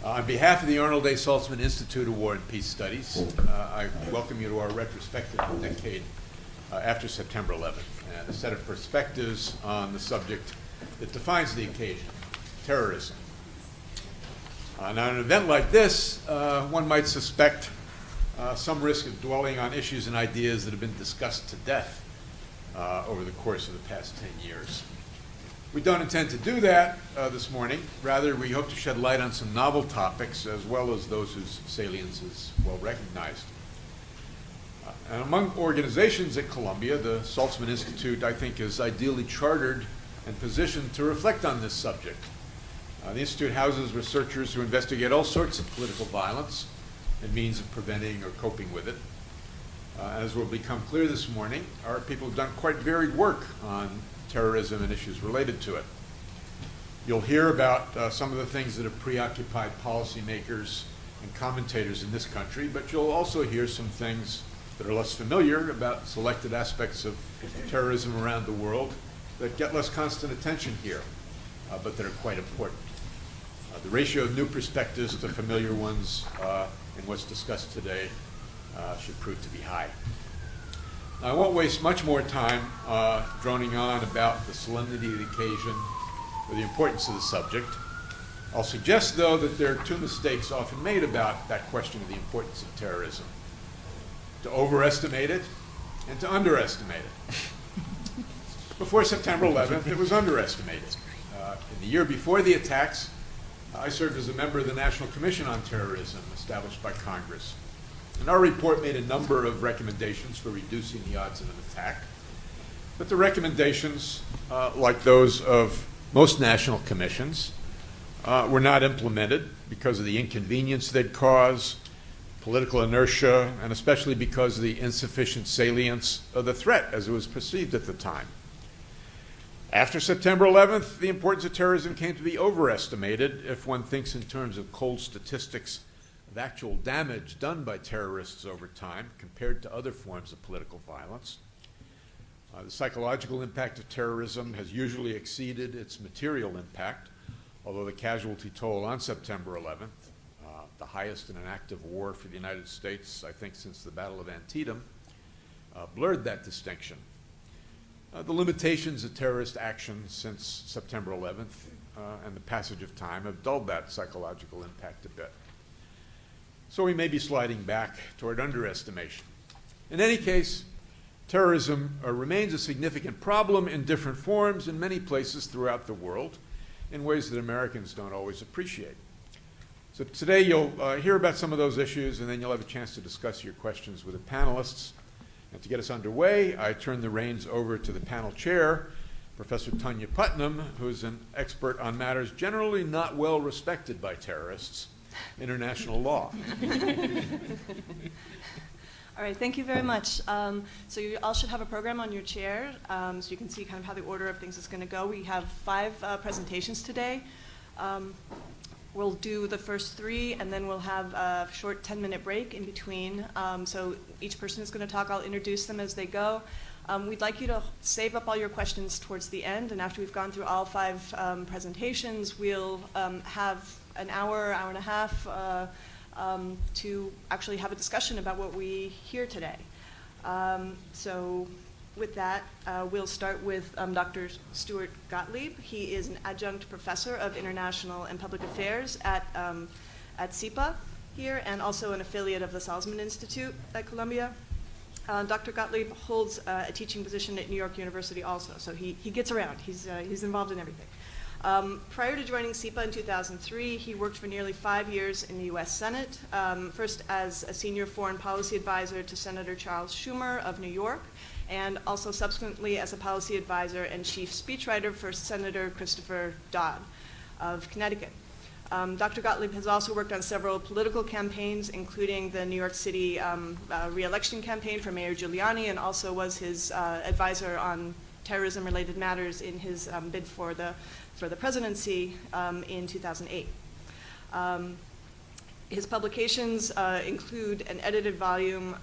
On behalf of the Arnold A. Saltzman Institute of War and Peace Studies, I welcome you to our retrospective decade after September 11th, and a set of perspectives on the subject that defines the occasion, terrorism. Now, in an event like this, one might suspect some risk of dwelling on issues and ideas that have been discussed to death over the course of the past 10 years. We don't intend to do that this morning. Rather, we hope to shed light on some novel topics as well as those whose salience is well recognized. And among organizations at Columbia, the Saltzman Institute, I think, is ideally chartered and positioned to reflect on this subject. The Institute houses researchers who investigate all sorts of political violence and means of preventing or coping with it. As will become clear this morning, our people have done quite varied work on terrorism and issues related to it. You'll hear about some of the things that have preoccupied policymakers and commentators in this country, but you'll also hear some things that are less familiar about selected aspects of terrorism around the world that get less constant attention here, but that are quite important. The ratio of new perspectives to familiar ones in what's discussed today should prove to be high. I won't waste much more time droning on about the solemnity of the occasion or the importance of the subject. I'll suggest, though, that there are two mistakes often made about that question of the importance of terrorism: to overestimate it and to underestimate it. Before September 11th, it was underestimated. In the year before the attacks, I served as a member of the National Commission on Terrorism established by Congress. And our report made a number of recommendations for reducing the odds of an attack. But the recommendations, like those of most national commissions, were not implemented because of the inconvenience they'd cause, political inertia, and especially because of the insufficient salience of the threat as it was perceived at the time. After September 11th, the importance of terrorism came to be overestimated if one thinks in terms of cold statistics of actual damage done by terrorists over time compared to other forms of political violence. The psychological impact of terrorism has usually exceeded its material impact, although the casualty toll on September 11th, the highest in an active war for the United States, I think, since the Battle of Antietam, blurred that distinction. The limitations of terrorist action since September 11th and the passage of time have dulled that psychological impact a bit. So we may be sliding back toward underestimation. In any case, terrorism remains a significant problem in different forms in many places throughout the world in ways that Americans don't always appreciate. So today you'll hear about some of those issues, and then you'll have a chance to discuss your questions with the panelists. And to get us underway, I turn the reins over to the panel chair, Professor Tanya Putnam, who's an expert on matters generally not well respected by terrorists, international law. All right, thank you very much. So you all should have a program on your chair, so you can see kind of how the order of things is going to go. We have 5 presentations today. We'll do the first 3, and then we'll have a short 10-minute break in between. So each person is going to talk. I'll introduce them as they go. We'd like you to save up all your questions towards the end, and after we've gone through all 5 presentations, we'll have an hour, hour and a half to actually have a discussion about what we hear today. So with that, we'll start with Dr. Stewart Gottlieb. He is an adjunct professor of international and public affairs at SIPA here, and also an affiliate of the Saltzman Institute at Columbia. Dr. Gottlieb holds a teaching position at New York University also, so he gets around. He's involved in everything. Prior to joining SIPA in 2003, he worked for nearly 5 years in the U.S. Senate, first as a senior foreign policy advisor to Senator Charles Schumer of New York, and also subsequently as a policy advisor and chief speechwriter for Senator Christopher Dodd of Connecticut. Dr. Gottlieb has also worked on several political campaigns, including the New York City re-election campaign for Mayor Giuliani, and also was his advisor on terrorism-related matters in his bid for the presidency in 2008. His publications include an edited volume,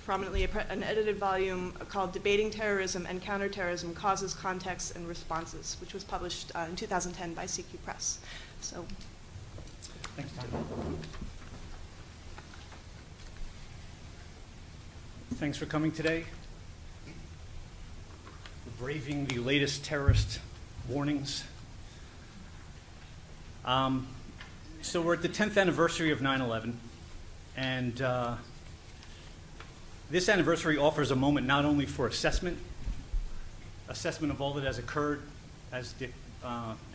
prominently an edited volume called Debating Terrorism and Counterterrorism, Causes, Contexts, and Responses, which was published in 2010 by CQ Press. So Thanks, Tom. Thanks for coming today. Braving the latest terrorist warnings. So we're at the 10th anniversary of 9/11, and this anniversary offers a moment not only for assessment of all that has occurred, as Dick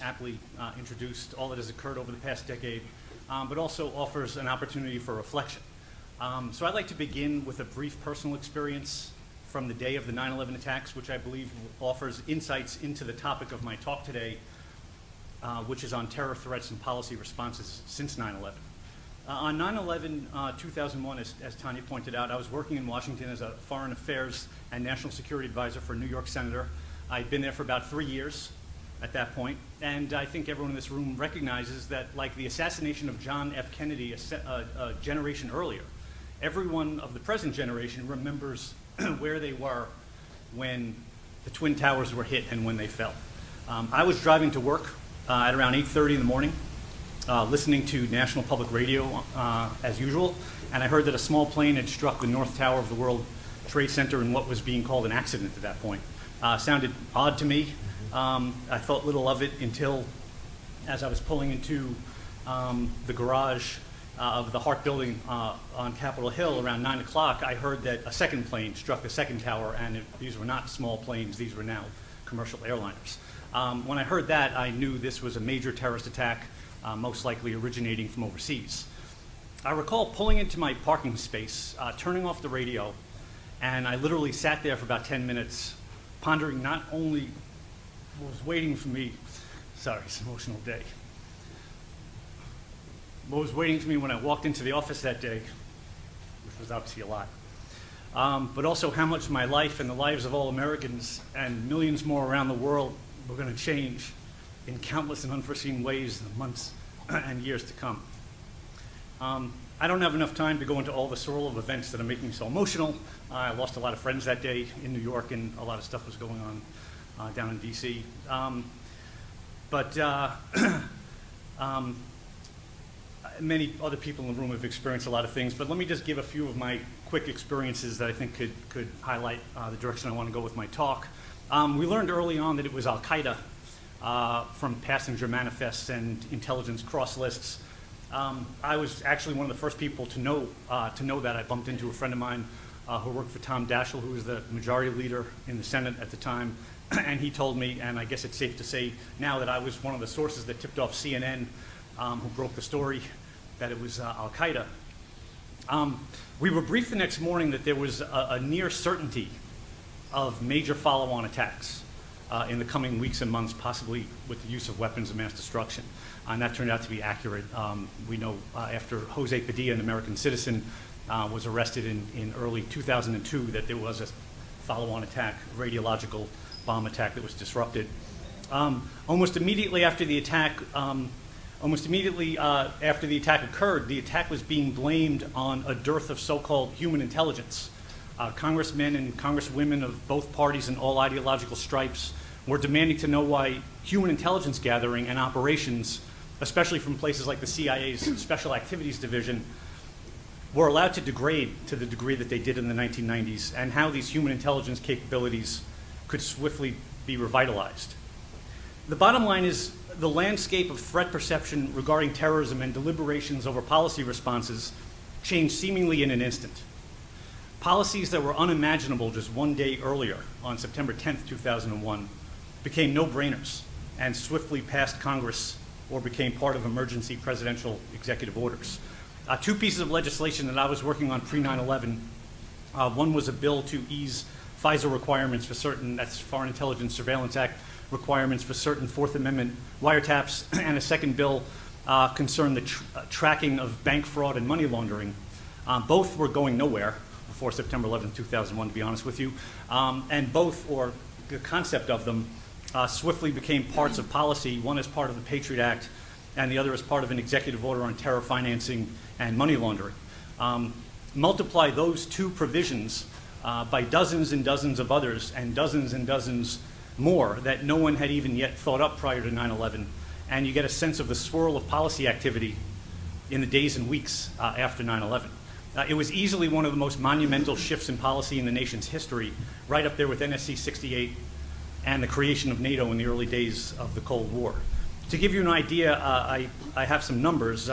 aptly introduced, all that has occurred over the past decade, but also offers an opportunity for reflection. So I'd like to begin with a brief personal experience from the day of the 9/11 attacks, which I believe offers insights into the topic of my talk today, which is on terror threats and policy responses since 9/11. On 9/11, 2001, as Tanya pointed out, I was working in Washington as a foreign affairs and national security advisor for a New York senator. I'd been there for about 3 years at that point, and I think everyone in this room recognizes that, like the assassination of John F. Kennedy a generation earlier, everyone of the present generation remembers where they were when the Twin Towers were hit and when they fell. I was driving to work at around 8:30 in the morning, listening to National Public Radio as usual, and I heard that a small plane had struck the North Tower of the World Trade Center in what was being called an accident at that point. Sounded odd to me. I thought little of it until, as I was pulling into the garage of the Hart Building on Capitol Hill around 9 o'clock, I heard that a second plane struck the second tower, and these were not small planes, these were now commercial airliners. When I heard that, I knew this was a major terrorist attack, most likely originating from overseas. I recall pulling into my parking space, turning off the radio, and I literally sat there for about 10 minutes, pondering not only what was waiting for me, sorry, it's an emotional day, what was waiting for me when I walked into the office that day, which was obviously a lot, but also how much my life and the lives of all Americans and millions more around the world were going to change in countless and unforeseen ways in the months and years to come. I don't have enough time to go into all the swirl of events that are making me so emotional. I lost a lot of friends that day in New York, and a lot of stuff was going on down in D.C. Many other people in the room have experienced a lot of things, but let me just give a few of my quick experiences that I think could highlight the direction I want to go with my talk. We learned early on that it was Al-Qaeda from passenger manifests and intelligence cross lists. I was actually one of the first people to know that. I bumped into a friend of mine who worked for Tom Daschle, who was the majority leader in the Senate at the time, and he told me, and I guess it's safe to say now, that I was one of the sources that tipped off CNN, who broke the story that it was Al-Qaeda. We were briefed the next morning that there was a near certainty of major follow-on attacks in the coming weeks and months, possibly with the use of weapons of mass destruction. And that turned out to be accurate. We know after Jose Padilla, an American citizen, was arrested in early 2002, that there was a follow-on attack, a radiological bomb attack that was disrupted. Almost immediately after the attack occurred, the attack was being blamed on a dearth of so-called human intelligence. Congressmen and congresswomen of both parties and all ideological stripes were demanding to know why human intelligence gathering and operations, especially from places like the CIA's Special Activities Division, were allowed to degrade to the degree that they did in the 1990s, and how these human intelligence capabilities could swiftly be revitalized. The bottom line is the landscape of threat perception regarding terrorism and deliberations over policy responses changed seemingly in an instant. Policies that were unimaginable just one day earlier, on September 10th, 2001, became no-brainers and swiftly passed Congress or became part of emergency presidential executive orders. Two pieces of legislation that I was working on pre-9/11, one was a bill to ease FISA requirements for certain, that's Foreign Intelligence Surveillance Act requirements for certain Fourth Amendment wiretaps, and a second bill concerned the tracking of bank fraud and money laundering. Both were going nowhere before September 11, 2001, to be honest with you, and both, or the concept of them, swiftly became parts of policy, one as part of the Patriot Act, and the other as part of an executive order on terror financing and money laundering. Multiply those two provisions by dozens and dozens of others, and dozens more that no one had even yet thought up prior to 9/11, and you get a sense of the swirl of policy activity in the days and weeks after 9/11. It was easily one of the most monumental shifts in policy in the nation's history, right up there with NSC 68 and the creation of NATO in the early days of the Cold War. To give you an idea, I have some numbers.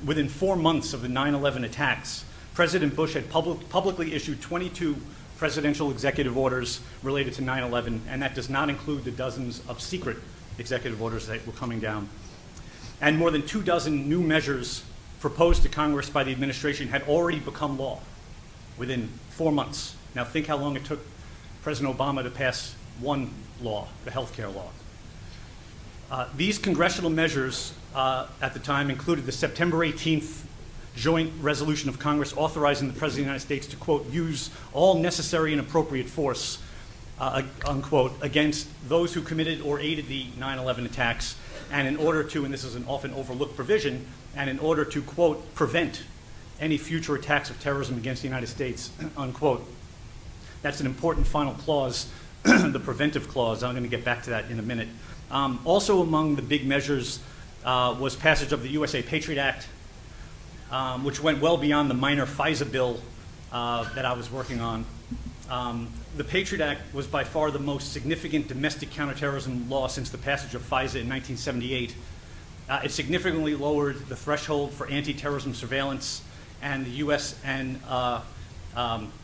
Within 4 months of the 9/11 attacks, President Bush had publicly issued 22 presidential executive orders related to 9/11, and that does not include the dozens of secret executive orders that were coming down. And more than 24 new measures proposed to Congress by the administration had already become law within 4 months. Now think how long it took President Obama to pass one law, the health care law. These congressional measures at the time included the September 18th joint resolution of Congress authorizing the President of the United States to, quote, use all necessary and appropriate force, unquote, against those who committed or aided the 9/11 attacks, and in order to, and this is an often overlooked provision, and in order to, quote, prevent any future attacks of terrorism against the United States, unquote. That's an important final clause, the preventive clause. I'm going to get back to that in a minute. Also among the big measures was passage of the USA Patriot Act, which went well beyond the minor FISA bill that I was working on. The Patriot Act was by far the most significant domestic counterterrorism law since the passage of FISA in 1978. It significantly lowered the threshold for anti-terrorism surveillance and the U.S. and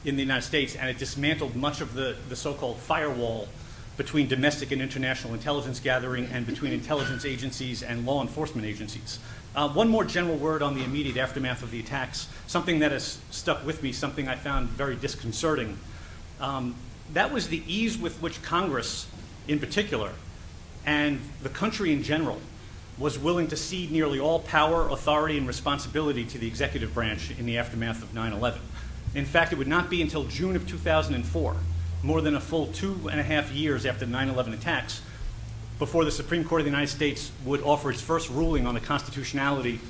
in the United States, and it dismantled much of the so-called firewall between domestic and international intelligence gathering and between intelligence agencies and law enforcement agencies. One more general word on the immediate aftermath of the attacks, something that has stuck with me, something I found very disconcerting. That was the ease with which Congress, in particular, and the country in general, was willing to cede nearly all power, authority, and responsibility to the executive branch in the aftermath of 9/11. In fact, it would not be until June of 2004, more than a full 2.5 years after the 9/11 attacks, before the Supreme Court of the United States would offer its first ruling on the constitutionality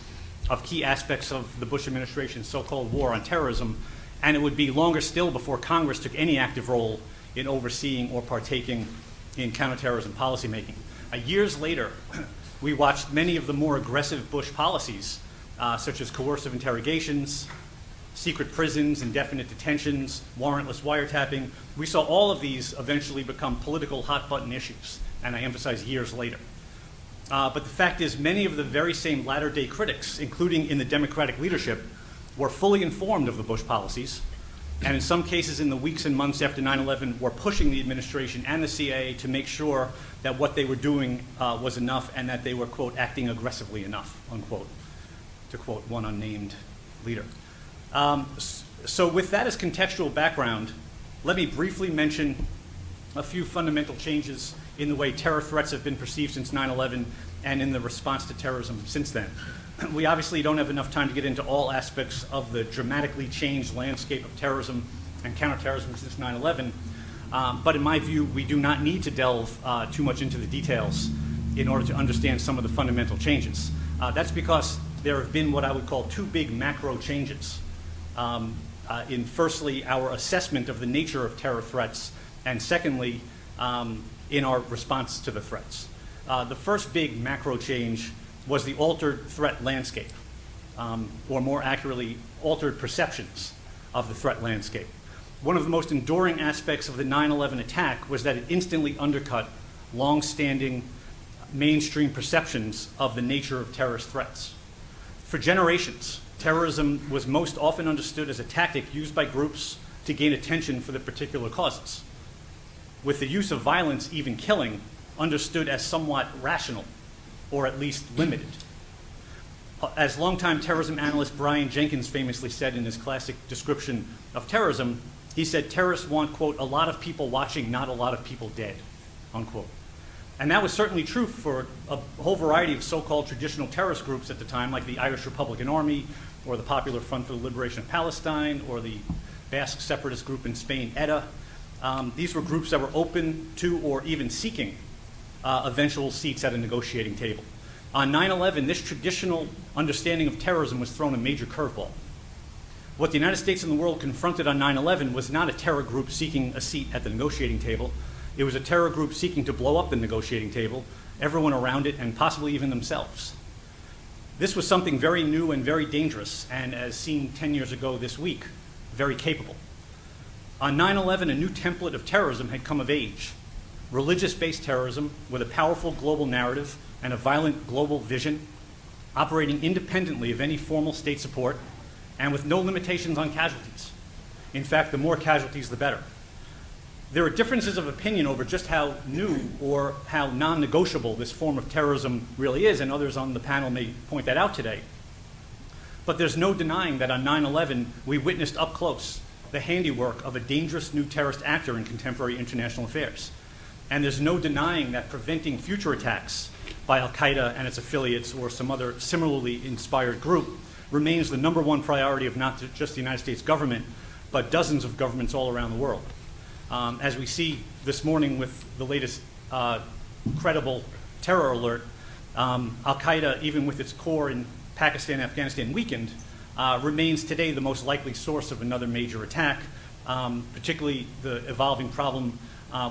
of key aspects of the Bush administration's so-called war on terrorism, and it would be longer still before Congress took any active role in overseeing or partaking in counterterrorism policymaking. Years later, we watched many of the more aggressive Bush policies, such as coercive interrogations, secret prisons, indefinite detentions, warrantless wiretapping. We saw all of these eventually become political hot-button issues, and I emphasize years later. But the fact is, many of the very same latter-day critics, including in the Democratic leadership, were fully informed of the Bush policies, and in some cases in the weeks and months after 9/11 were pushing the administration and the CIA to make sure that what they were doing was enough and that they were, quote, acting aggressively enough, unquote, to quote one unnamed leader. So with that as contextual background, let me briefly mention a few fundamental changes in the way terror threats have been perceived since 9/11 and in the response to terrorism since then. We obviously don't have enough time to get into all aspects of the dramatically changed landscape of terrorism and counterterrorism since 9/11, but in my view, we do not need to delve too much into the details in order to understand some of the fundamental changes. That's because there have been what I would call two big macro changes. In firstly, our assessment of the nature of terror threats, and secondly, in our response to the threats. The first big macro change was the altered threat landscape, or more accurately, altered perceptions of the threat landscape. One of the most enduring aspects of the 9/11 attack was that it instantly undercut long-standing mainstream perceptions of the nature of terrorist threats. For generations, terrorism was most often understood as a tactic used by groups to gain attention for the particular causes, with the use of violence, even killing, understood as somewhat rational, or at least limited. As longtime terrorism analyst Brian Jenkins famously said in his classic description of terrorism, he said terrorists want, quote, a lot of people watching, not a lot of people dead, unquote. And that was certainly true for a whole variety of so-called traditional terrorist groups at the time, like the Irish Republican Army, or the Popular Front for the Liberation of Palestine, or the Basque separatist group in Spain, ETA. These were groups that were open to or even seeking eventual seats at a negotiating table. On 9/11, this traditional understanding of terrorism was thrown a major curveball. What the United States and the world confronted on 9/11 was not a terror group seeking a seat at the negotiating table. It was a terror group seeking to blow up the negotiating table, everyone around it, and possibly even themselves. This was something very new and very dangerous, and as seen 10 years ago this week, very capable. On 9/11, a new template of terrorism had come of age. Religious-based terrorism with a powerful global narrative and a violent global vision, operating independently of any formal state support and with no limitations on casualties. In fact, the more casualties, the better. There are differences of opinion over just how new or how non-negotiable this form of terrorism really is, and others on the panel may point that out today. But there's no denying that on 9/11, we witnessed up close the handiwork of a dangerous new terrorist actor in contemporary international affairs. And there's no denying that preventing future attacks by Al-Qaeda and its affiliates or some other similarly inspired group remains the #1 priority of not just the United States government, but dozens of governments all around the world. As we see this morning with the latest credible terror alert, Al-Qaeda, even with its core in Pakistan and Afghanistan weakened, remains today the most likely source of another major attack. Particularly the evolving problem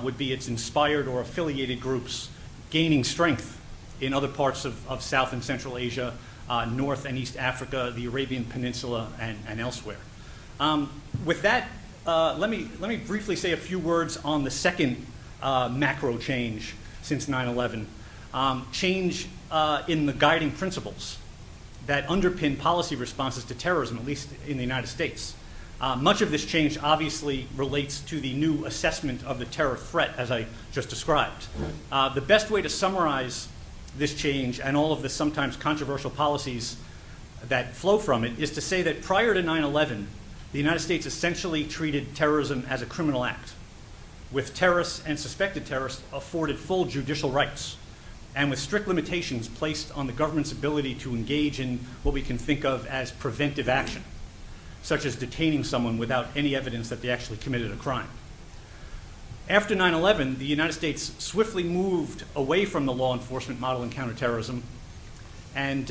would be its inspired or affiliated groups gaining strength in other parts of South and Central Asia, North and East Africa, the Arabian Peninsula, and elsewhere. With that, let me briefly say a few words on the second macro change since 9/11, change in the guiding principles that underpin policy responses to terrorism, at least in the United States. Much of this change obviously relates to the new assessment of the terror threat, as I just described. The best way to summarize this change and all of the sometimes controversial policies that flow from it is to say that prior to 9/11, the United States essentially treated terrorism as a criminal act, with terrorists and suspected terrorists afforded full judicial rights, and with strict limitations placed on the government's ability to engage in what we can think of as preventive action, such as detaining someone without any evidence that they actually committed a crime. After 9/11, the United States swiftly moved away from the law enforcement model in counterterrorism and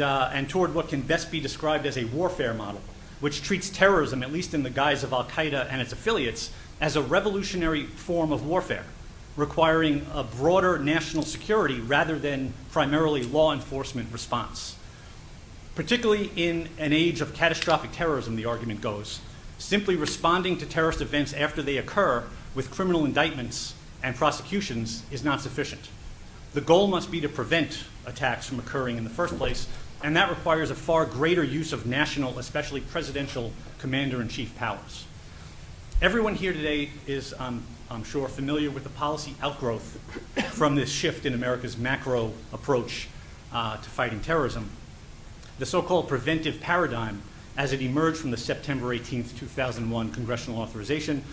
toward what can best be described as a warfare model, which treats terrorism, at least in the guise of Al-Qaeda and its affiliates, as a revolutionary form of warfare, requiring a broader national security rather than primarily law enforcement response. Particularly in an age of catastrophic terrorism, the argument goes, simply responding to terrorist events after they occur with criminal indictments and prosecutions is not sufficient. The goal must be to prevent attacks from occurring in the first place, and that requires a far greater use of national, especially presidential, commander-in-chief powers. Everyone here today is, I'm sure, familiar with the policy outgrowth from this shift in America's macro approach to fighting terrorism. The so-called Preventive Paradigm, as it emerged from the September 18th, 2001 congressional authorization,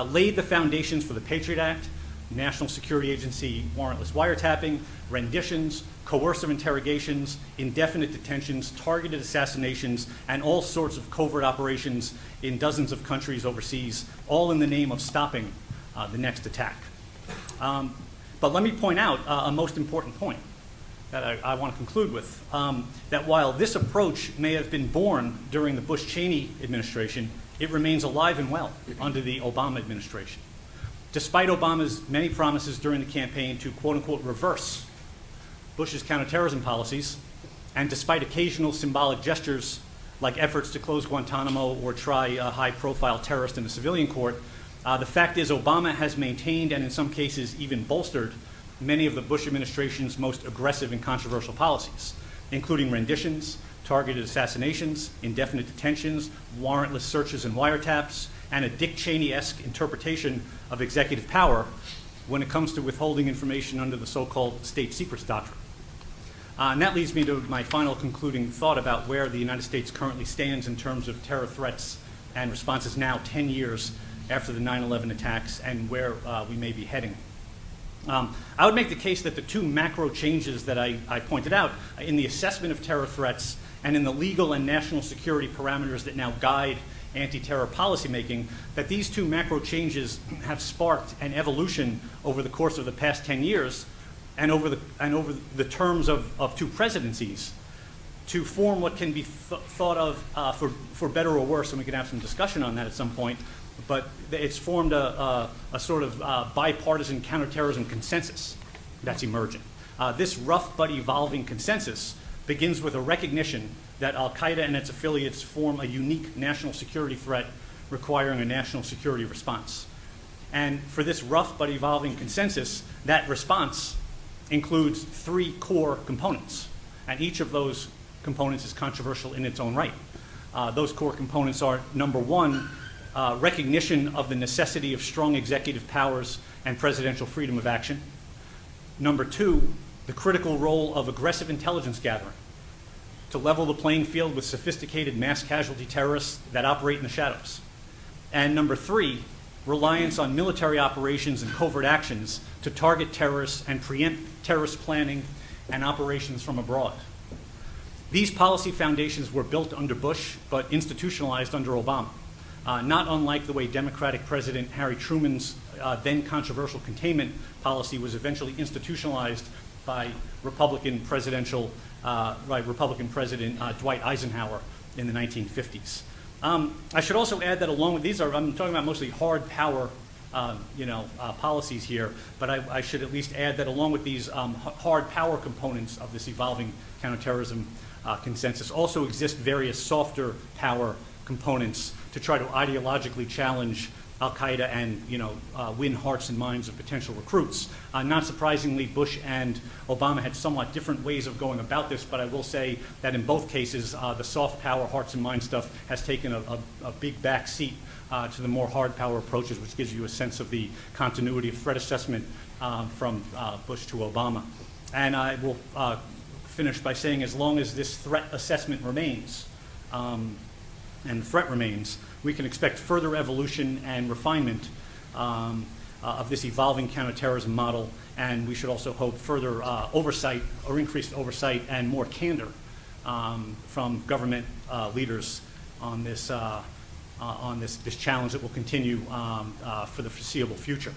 laid the foundations for the Patriot Act, National Security Agency warrantless wiretapping, renditions, coercive interrogations, indefinite detentions, targeted assassinations, and all sorts of covert operations in dozens of countries overseas, all in the name of stopping the next attack. But let me point out a most important point that I want to conclude with, that while this approach may have been born during the Bush-Cheney administration, it remains alive and well under the Obama administration. Despite Obama's many promises during the campaign to quote-unquote reverse Bush's counterterrorism policies, and despite occasional symbolic gestures like efforts to close Guantanamo or try a high-profile terrorist in a civilian court, the fact is Obama has maintained and in some cases even bolstered many of the Bush administration's most aggressive and controversial policies, including renditions, targeted assassinations, indefinite detentions, warrantless searches and wiretaps, and a Dick Cheney-esque interpretation of executive power when it comes to withholding information under the so-called state secrets doctrine. And that leads me to my final concluding thought about where the United States currently stands in terms of terror threats and responses now 10 years after the 9/11 attacks and where we may be heading. I would make the case that the two macro changes that I pointed out in the assessment of terror threats and in the legal and national security parameters that now guide anti-terror policymaking, that these two macro changes have sparked an evolution over the course of the past 10 years and over the terms of two presidencies to form what can be thought of, for better or worse, and we can have some discussion on that at some point, but it's formed a sort of bipartisan counterterrorism consensus that's emerging. This rough but evolving consensus begins with a recognition that al-Qaeda and its affiliates form a unique national security threat requiring a national security response. And for this rough but evolving consensus, that response includes 3 core components, and each of those components is controversial in its own right. Those core components are, number 1, recognition of the necessity of strong executive powers and presidential freedom of action. Number 2, the critical role of aggressive intelligence gathering to level the playing field with sophisticated mass casualty terrorists that operate in the shadows. And number 3, reliance on military operations and covert actions to target terrorists and preempt terrorist planning and operations from abroad. These policy foundations were built under Bush, but institutionalized under Obama, not unlike the way Democratic President Harry Truman's then controversial containment policy was eventually institutionalized by Republican President Dwight Eisenhower in the 1950s. I should also add that along with these, I'm talking about mostly hard power policies here, but I should at least add that along with these hard power components of this evolving counterterrorism consensus also exist various softer power components to try to ideologically challenge al-Qaeda and win hearts and minds of potential recruits. Not surprisingly, Bush and Obama had somewhat different ways of going about this, but I will say that in both cases, the soft power, hearts and minds stuff has taken a big back seat to the more hard power approaches, which gives you a sense of the continuity of threat assessment from Bush to Obama. And I will finish by saying as long as this threat assessment remains, and the threat remains, we can expect further evolution and refinement of this evolving counterterrorism model, and we should also hope further oversight or increased oversight and more candor from government leaders on this challenge that will continue for the foreseeable future.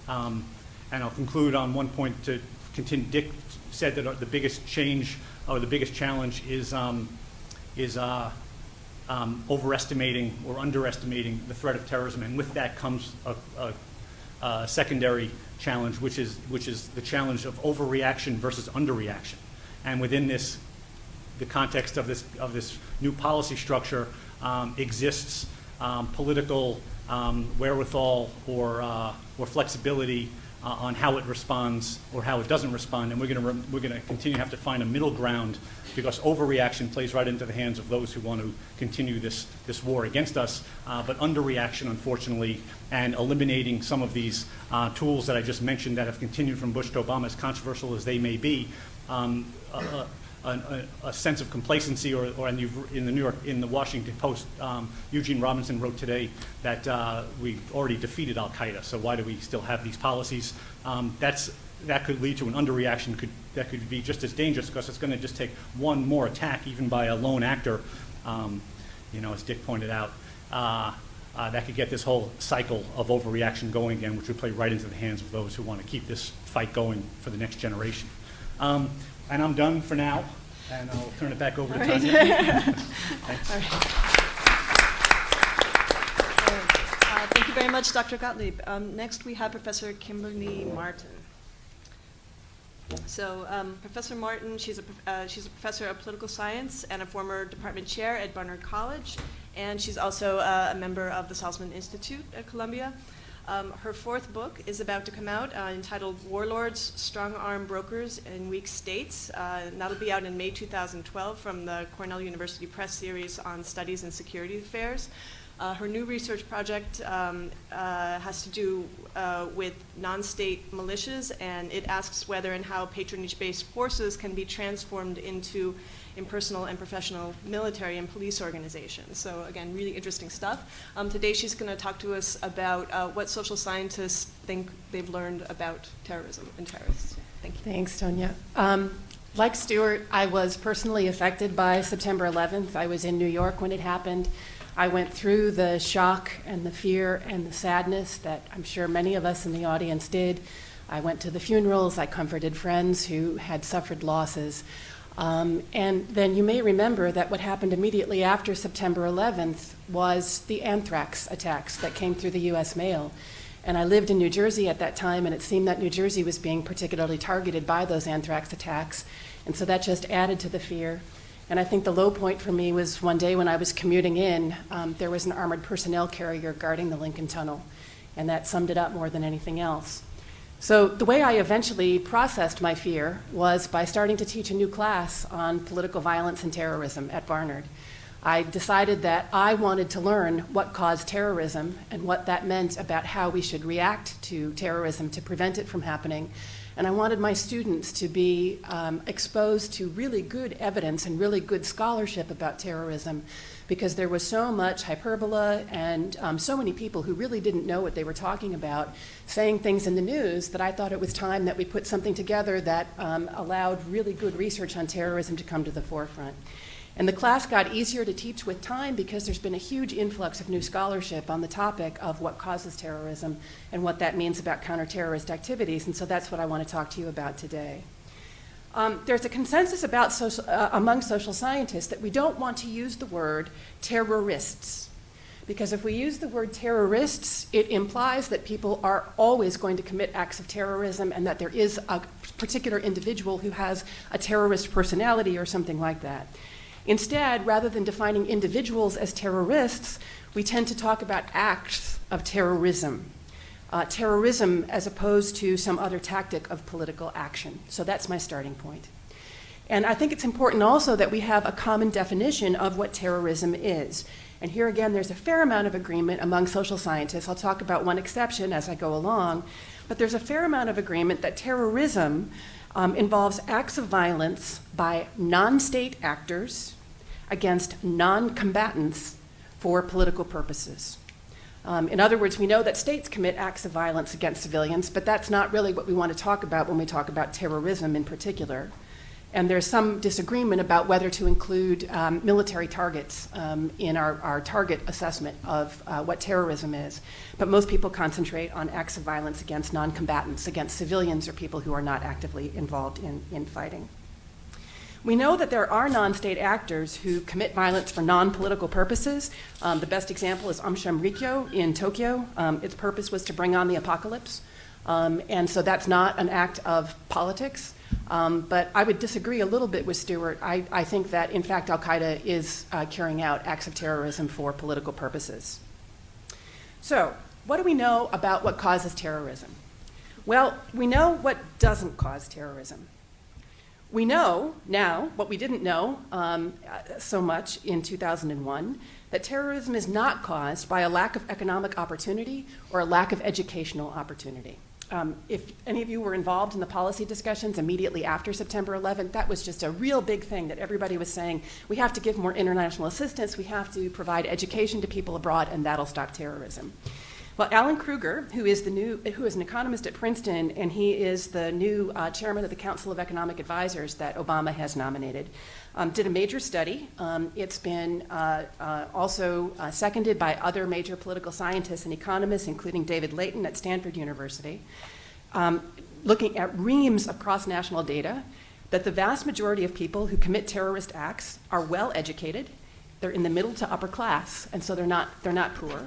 And I'll conclude on one point to continue. Dick said that the biggest change or the biggest challenge is overestimating or underestimating the threat of terrorism, and with that comes a secondary challenge, which is the challenge of overreaction versus underreaction. And within this, the context of this new policy structure exists political wherewithal or flexibility on how it responds or how it doesn't respond, and we're going to continue to have to find a middle ground, because overreaction plays right into the hands of those who want to continue this war against us, but underreaction, unfortunately, and eliminating some of these tools that I just mentioned that have continued from Bush to Obama, as controversial as they may be, a sense of complacency, or in the Washington Post, Eugene Robinson wrote today that we already defeated al-Qaeda, so why do we still have these policies? That could lead to an underreaction. That could be just as dangerous, because it's going to just take one more attack, even by a lone actor, as Dick pointed out, that could get this whole cycle of overreaction going again, which would play right into the hands of those who want to keep this fight going for the next generation. And I'm done for now, and I'll turn it back over to Tanya. Thanks. All right. Thank you very much, Dr. Gottlieb. Next, we have Professor Kimberly Martin. So Professor Martin, she's a professor of political science and a former department chair at Barnard College, and she's also a member of the Saltzman Institute at Columbia. Her 4th book is about to come out, entitled Warlords, Strong-Arm Brokers in Weak States. And that'll be out in May 2012 from the Cornell University Press series on studies in security affairs. Her new research project has to do with non-state militias, and it asks whether and how patronage-based forces can be transformed into impersonal and professional military and police organizations. So again, really interesting stuff. Today she's going to talk to us about what social scientists think they've learned about terrorism and terrorists. Thank you. Thanks, Tonya. Like Stewart, I was personally affected by September 11th. I was in New York when it happened. I went through the shock and the fear and the sadness that I'm sure many of us in the audience did. I went to the funerals. I comforted friends who had suffered losses. And then you may remember that what happened immediately after September 11th was the anthrax attacks that came through the U.S. mail. And I lived in New Jersey at that time, and it seemed that New Jersey was being particularly targeted by those anthrax attacks. And so that just added to the fear. And I think the low point for me was one day when I was commuting in, there was an armored personnel carrier guarding the Lincoln Tunnel. And that summed it up more than anything else. So the way I eventually processed my fear was by starting to teach a new class on political violence and terrorism at Barnard. I decided that I wanted to learn what caused terrorism and what that meant about how we should react to terrorism to prevent it from happening. And I wanted my students to be exposed to really good evidence and really good scholarship about terrorism, because there was so much hyperbole and so many people who really didn't know what they were talking about saying things in the news that I thought it was time that we put something together that allowed really good research on terrorism to come to the forefront. And the class got easier to teach with time because there's been a huge influx of new scholarship on the topic of what causes terrorism and what that means about counterterrorist activities. And so that's what I want to talk to you about today. There's a consensus among social scientists that we don't want to use the word terrorists. Because if we use the word terrorists, it implies that people are always going to commit acts of terrorism and that there is a particular individual who has a terrorist personality or something like that. Instead, rather than defining individuals as terrorists, we tend to talk about acts of terrorism. Terrorism as opposed to some other tactic of political action. So that's my starting point. And I think it's important also that we have a common definition of what terrorism is. And here again, there's a fair amount of agreement among social scientists. I'll talk about one exception as I go along. But there's a fair amount of agreement that terrorism involves acts of violence by non-state actors against non-combatants for political purposes. In other words, we know that states commit acts of violence against civilians, but that's not really what we want to talk about when we talk about terrorism in particular. And there's some disagreement about whether to include military targets in our target assessment of what terrorism is. But most people concentrate on acts of violence against non-combatants, against civilians or people who are not actively involved in fighting. We know that there are non-state actors who commit violence for non-political purposes. The best example is Aum Shinrikyo in Tokyo. Its purpose was to bring on the apocalypse. And so that's not an act of politics. But I would disagree a little bit with Stewart. I think that, in fact, al-Qaeda is carrying out acts of terrorism for political purposes. So what do we know about what causes terrorism? Well, we know what doesn't cause terrorism. We know now, what we didn't know so much in 2001, that terrorism is not caused by a lack of economic opportunity or a lack of educational opportunity. If any of you were involved in the policy discussions immediately after September 11th, that was just a real big thing that everybody was saying, we have to give more international assistance, we have to provide education to people abroad, and that'll stop terrorism. Well, Alan Krueger, who is an economist at Princeton, and he is the new chairman of the Council of Economic Advisors that Obama has nominated, did a major study. It's been also seconded by other major political scientists and economists, including David Layton at Stanford University, looking at reams of cross-national data that the vast majority of people who commit terrorist acts are well educated. They're in the middle to upper class, and so they're not poor.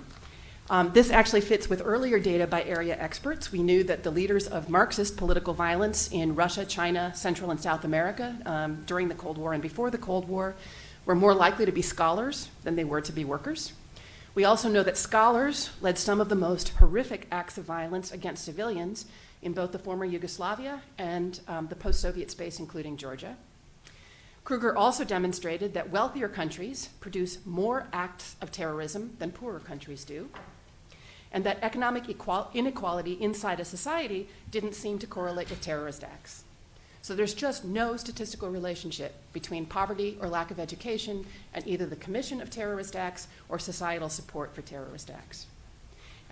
This actually fits with earlier data by area experts. We knew that the leaders of Marxist political violence in Russia, China, Central and South America during the Cold War and before the Cold War were more likely to be scholars than they were to be workers. We also know that scholars led some of the most horrific acts of violence against civilians in both the former Yugoslavia and the post-Soviet space, including Georgia. Krueger also demonstrated that wealthier countries produce more acts of terrorism than poorer countries do, and that economic inequality inside a society didn't seem to correlate with terrorist acts. So there's just no statistical relationship between poverty or lack of education and either the commission of terrorist acts or societal support for terrorist acts.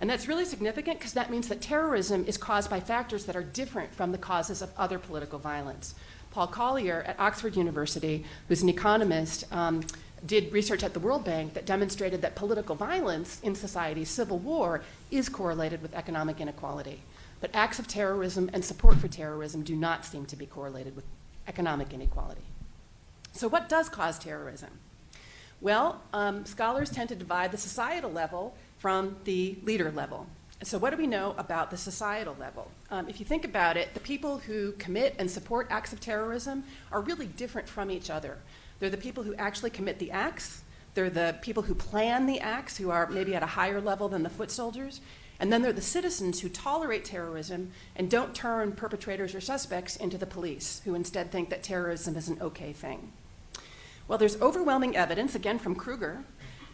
And that's really significant because that means that terrorism is caused by factors that are different from the causes of other political violence. Paul Collier at Oxford University, who's an economist, did research at the World Bank that demonstrated that political violence in society, civil war, is correlated with economic inequality. But acts of terrorism and support for terrorism do not seem to be correlated with economic inequality. So what does cause terrorism? Well, scholars tend to divide the societal level from the leader level. So what do we know about the societal level? If you think about it, the people who commit and support acts of terrorism are really different from each other. They're the people who actually commit the acts. They're the people who plan the acts, who are maybe at a higher level than the foot soldiers. And then they're the citizens who tolerate terrorism and don't turn perpetrators or suspects into the police, who instead think that terrorism is an okay thing. Well, there's overwhelming evidence, again from Krueger,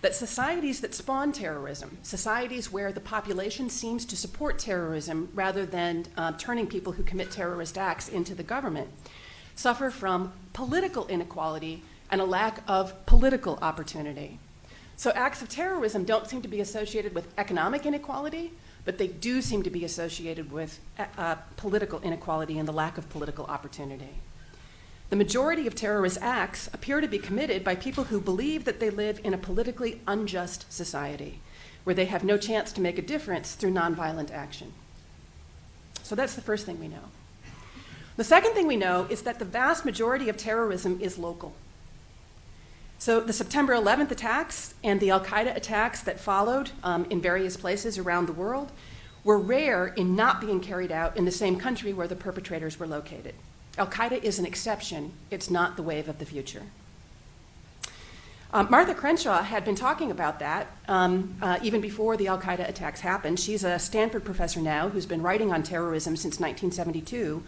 that societies that spawn terrorism, societies where the population seems to support terrorism rather than turning people who commit terrorist acts into the government, suffer from political inequality and a lack of political opportunity. So acts of terrorism don't seem to be associated with economic inequality, but they do seem to be associated with political inequality and the lack of political opportunity. The majority of terrorist acts appear to be committed by people who believe that they live in a politically unjust society, where they have no chance to make a difference through nonviolent action. So that's the first thing we know. The second thing we know is that the vast majority of terrorism is local. So the September 11th attacks and the Al-Qaeda attacks that followed in various places around the world were rare in not being carried out in the same country where the perpetrators were located. Al-Qaeda is an exception. It's not the wave of the future. Martha Crenshaw had been talking about that even before the Al-Qaeda attacks happened. She's a Stanford professor now who's been writing on terrorism since 1972.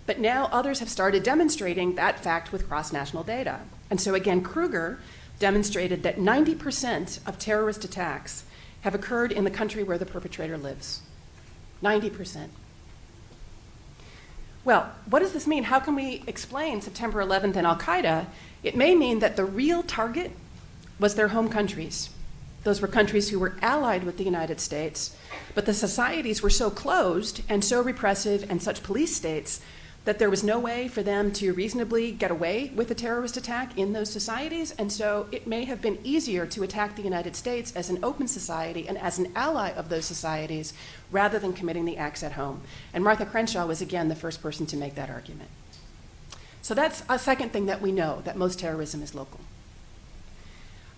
But now others have started demonstrating that fact with cross-national data. And so again, Krueger demonstrated that 90% of terrorist attacks have occurred in the country where the perpetrator lives. 90%. Well, what does this mean? How can we explain September 11th and Al-Qaeda? It may mean that the real target was their home countries. Those were countries who were allied with the United States, but the societies were so closed and so repressive and such police states that there was no way for them to reasonably get away with a terrorist attack in those societies, and so it may have been easier to attack the United States as an open society and as an ally of those societies rather than committing the acts at home. And Martha Crenshaw was, again, the first person to make that argument. So that's a second thing that we know, that most terrorism is local.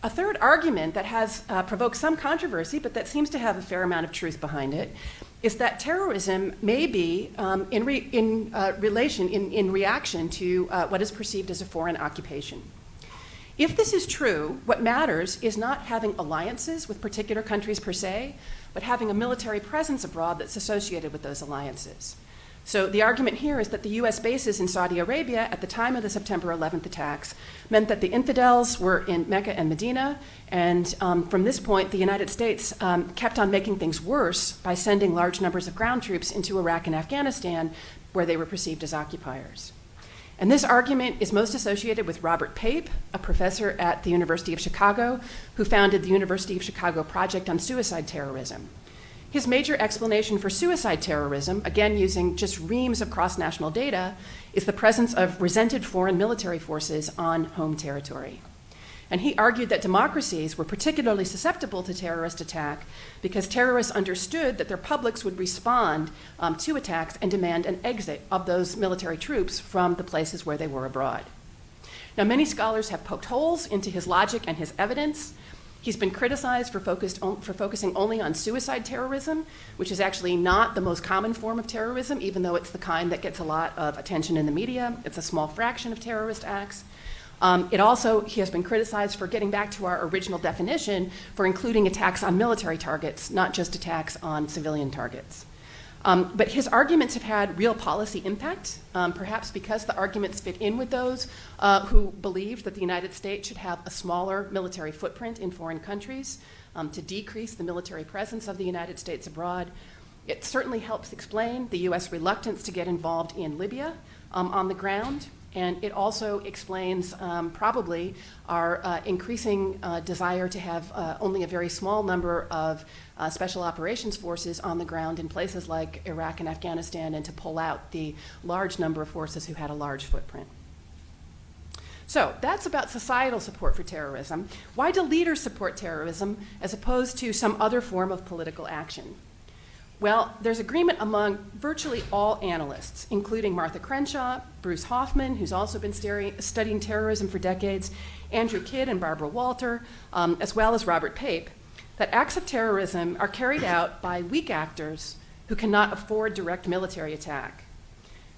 A third argument that has provoked some controversy, but that seems to have a fair amount of truth behind it, is that terrorism may be in reaction to what is perceived as a foreign occupation. If this is true, what matters is not having alliances with particular countries per se, but having a military presence abroad that's associated with those alliances. So the argument here is that the US bases in Saudi Arabia at the time of the September 11th attacks meant that the infidels were in Mecca and Medina, and from this point, the United States kept on making things worse by sending large numbers of ground troops into Iraq and Afghanistan, where they were perceived as occupiers. And this argument is most associated with Robert Pape, a professor at the University of Chicago, who founded the University of Chicago Project on Suicide Terrorism. His major explanation for suicide terrorism, again using just reams of cross-national data, is the presence of resented foreign military forces on home territory. And he argued that democracies were particularly susceptible to terrorist attack because terrorists understood that their publics would respond to attacks and demand an exit of those military troops from the places where they were abroad. Now, many scholars have poked holes into his logic and his evidence. He's been criticized for focusing only on suicide terrorism, which is actually not the most common form of terrorism, even though it's the kind that gets a lot of attention in the media. It's a small fraction of terrorist acts. He has been criticized for getting back to our original definition for including attacks on military targets, not just attacks on civilian targets. But his arguments have had real policy impact, perhaps because the arguments fit in with those who believed that the United States should have a smaller military footprint in foreign countries to decrease the military presence of the United States abroad. It certainly helps explain the US reluctance to get involved in Libya on the ground. And it also explains probably our increasing desire to have only a very small number of special operations forces on the ground in places like Iraq and Afghanistan, and to pull out the large number of forces who had a large footprint. So that's about societal support for terrorism. Why do leaders support terrorism as opposed to some other form of political action? Well, there's agreement among virtually all analysts, including Martha Crenshaw, Bruce Hoffman, who's also been studying terrorism for decades, Andrew Kidd and Barbara Walter, as well as Robert Pape, that acts of terrorism are carried out by weak actors who cannot afford direct military attack.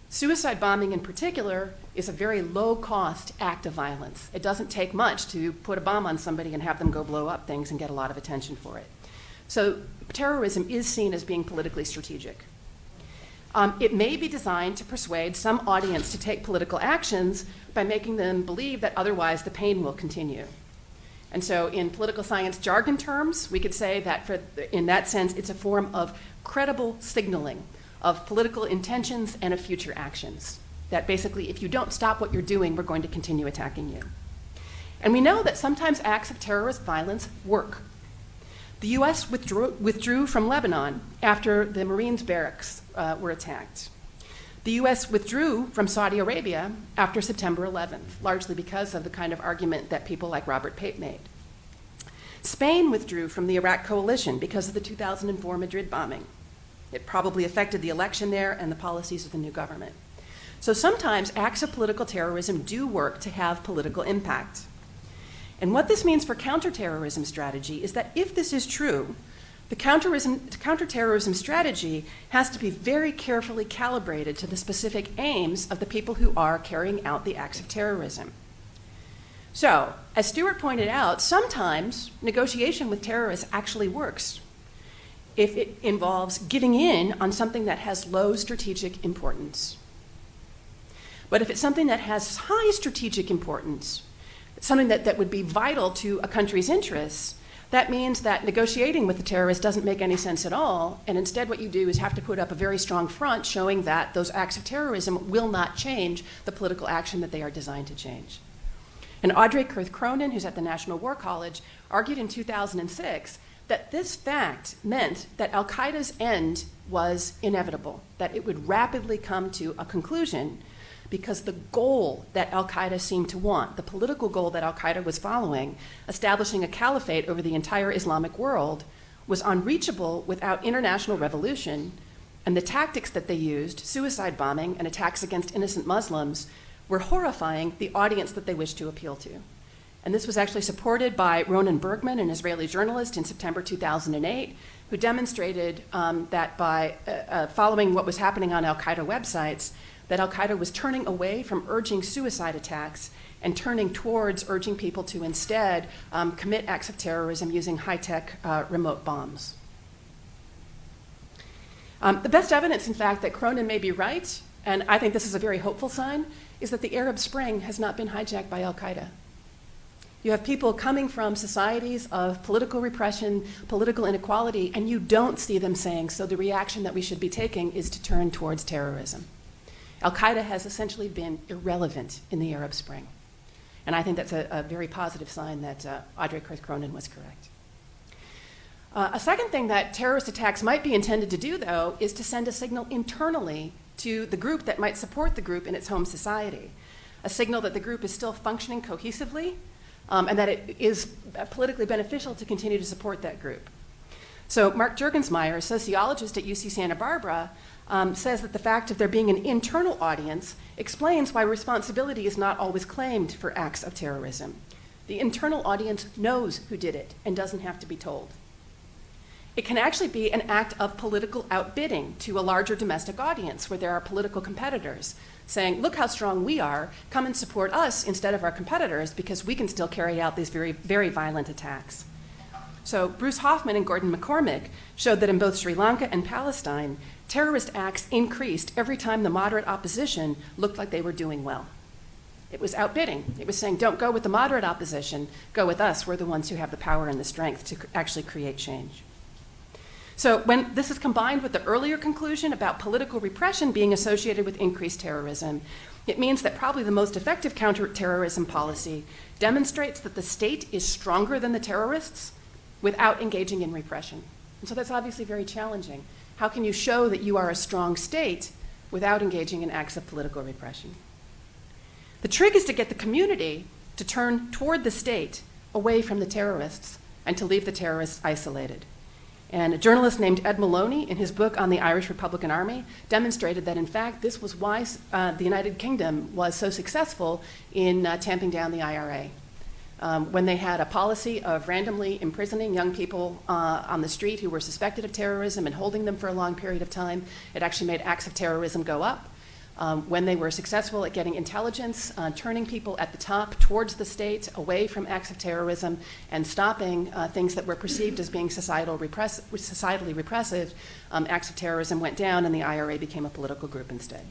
Suicide bombing in particular is a very low-cost act of violence. It doesn't take much to put a bomb on somebody and have them go blow up things and get a lot of attention for it. So terrorism is seen as being politically strategic. It may be designed to persuade some audience to take political actions by making them believe that otherwise the pain will continue. And so in political science jargon terms, we could say that in that sense, it's a form of credible signaling of political intentions and of future actions. That basically, if you don't stop what you're doing, we're going to continue attacking you. And we know that sometimes acts of terrorist violence work. The US withdrew from Lebanon after the Marines barracks were attacked. The US withdrew from Saudi Arabia after September 11th, largely because of the kind of argument that people like Robert Pape made. Spain withdrew from the Iraq coalition because of the 2004 Madrid bombing. It probably affected the election there and the policies of the new government. So sometimes acts of political terrorism do work to have political impact. And what this means for counterterrorism strategy is that if this is true, the counterterrorism strategy has to be very carefully calibrated to the specific aims of the people who are carrying out the acts of terrorism. So, as Stewart pointed out, sometimes negotiation with terrorists actually works if it involves giving in on something that has low strategic importance. But if it's something that has high strategic importance, something that would be vital to a country's interests, that means that negotiating with the terrorist doesn't make any sense at all, and instead what you do is have to put up a very strong front showing that those acts of terrorism will not change the political action that they are designed to change. And Audrey Kurth-Cronin, who's at the National War College, argued in 2006 that this fact meant that Al-Qaeda's end was inevitable, that it would rapidly come to a conclusion because the goal that Al-Qaeda seemed to want, the political goal that Al-Qaeda was following, establishing a caliphate over the entire Islamic world, was unreachable without international revolution, and the tactics that they used, suicide bombing and attacks against innocent Muslims, were horrifying the audience that they wished to appeal to. And this was actually supported by Ronan Bergman, an Israeli journalist, in September 2008, who demonstrated that by following what was happening on Al-Qaeda websites, that Al-Qaeda was turning away from urging suicide attacks and turning towards urging people to instead commit acts of terrorism using high-tech remote bombs. The best evidence, in fact, that Cronin may be right, and I think this is a very hopeful sign, is that the Arab Spring has not been hijacked by Al-Qaeda. You have people coming from societies of political repression, political inequality, and you don't see them saying, so the reaction that we should be taking is to turn towards terrorism. Al-Qaeda has essentially been irrelevant in the Arab Spring. And I think that's a very positive sign that Audrey Kurth-Cronin was correct. A second thing that terrorist attacks might be intended to do, though, is to send a signal internally to the group that might support the group in its home society, a signal that the group is still functioning cohesively, and that it is politically beneficial to continue to support that group. So Mark Juergensmeyer, a sociologist at UC Santa Barbara, says that the fact of there being an internal audience explains why responsibility is not always claimed for acts of terrorism. The internal audience knows who did it and doesn't have to be told. It can actually be an act of political outbidding to a larger domestic audience where there are political competitors saying, look how strong we are, come and support us instead of our competitors because we can still carry out these very, very violent attacks. So Bruce Hoffman and Gordon McCormick showed that in both Sri Lanka and Palestine, terrorist acts increased every time the moderate opposition looked like they were doing well. It was outbidding. It was saying, don't go with the moderate opposition, go with us. We're the ones who have the power and the strength to actually create change. So when this is combined with the earlier conclusion about political repression being associated with increased terrorism, it means that probably the most effective counterterrorism policy demonstrates that the state is stronger than the terrorists without engaging in repression. And so that's obviously very challenging. How can you show that you are a strong state without engaging in acts of political repression? The trick is to get the community to turn toward the state away from the terrorists and to leave the terrorists isolated. And a journalist named Ed Maloney, in his book on the Irish Republican Army, demonstrated that, in fact, this was why the United Kingdom was so successful in tamping down the IRA. when they had a policy of randomly imprisoning young people on the street who were suspected of terrorism and holding them for a long period of time, it actually made acts of terrorism go up. When they were successful at getting intelligence, turning people at the top towards the state, away from acts of terrorism, and stopping things that were perceived as being societally repressive, acts of terrorism went down and the IRA became a political group instead.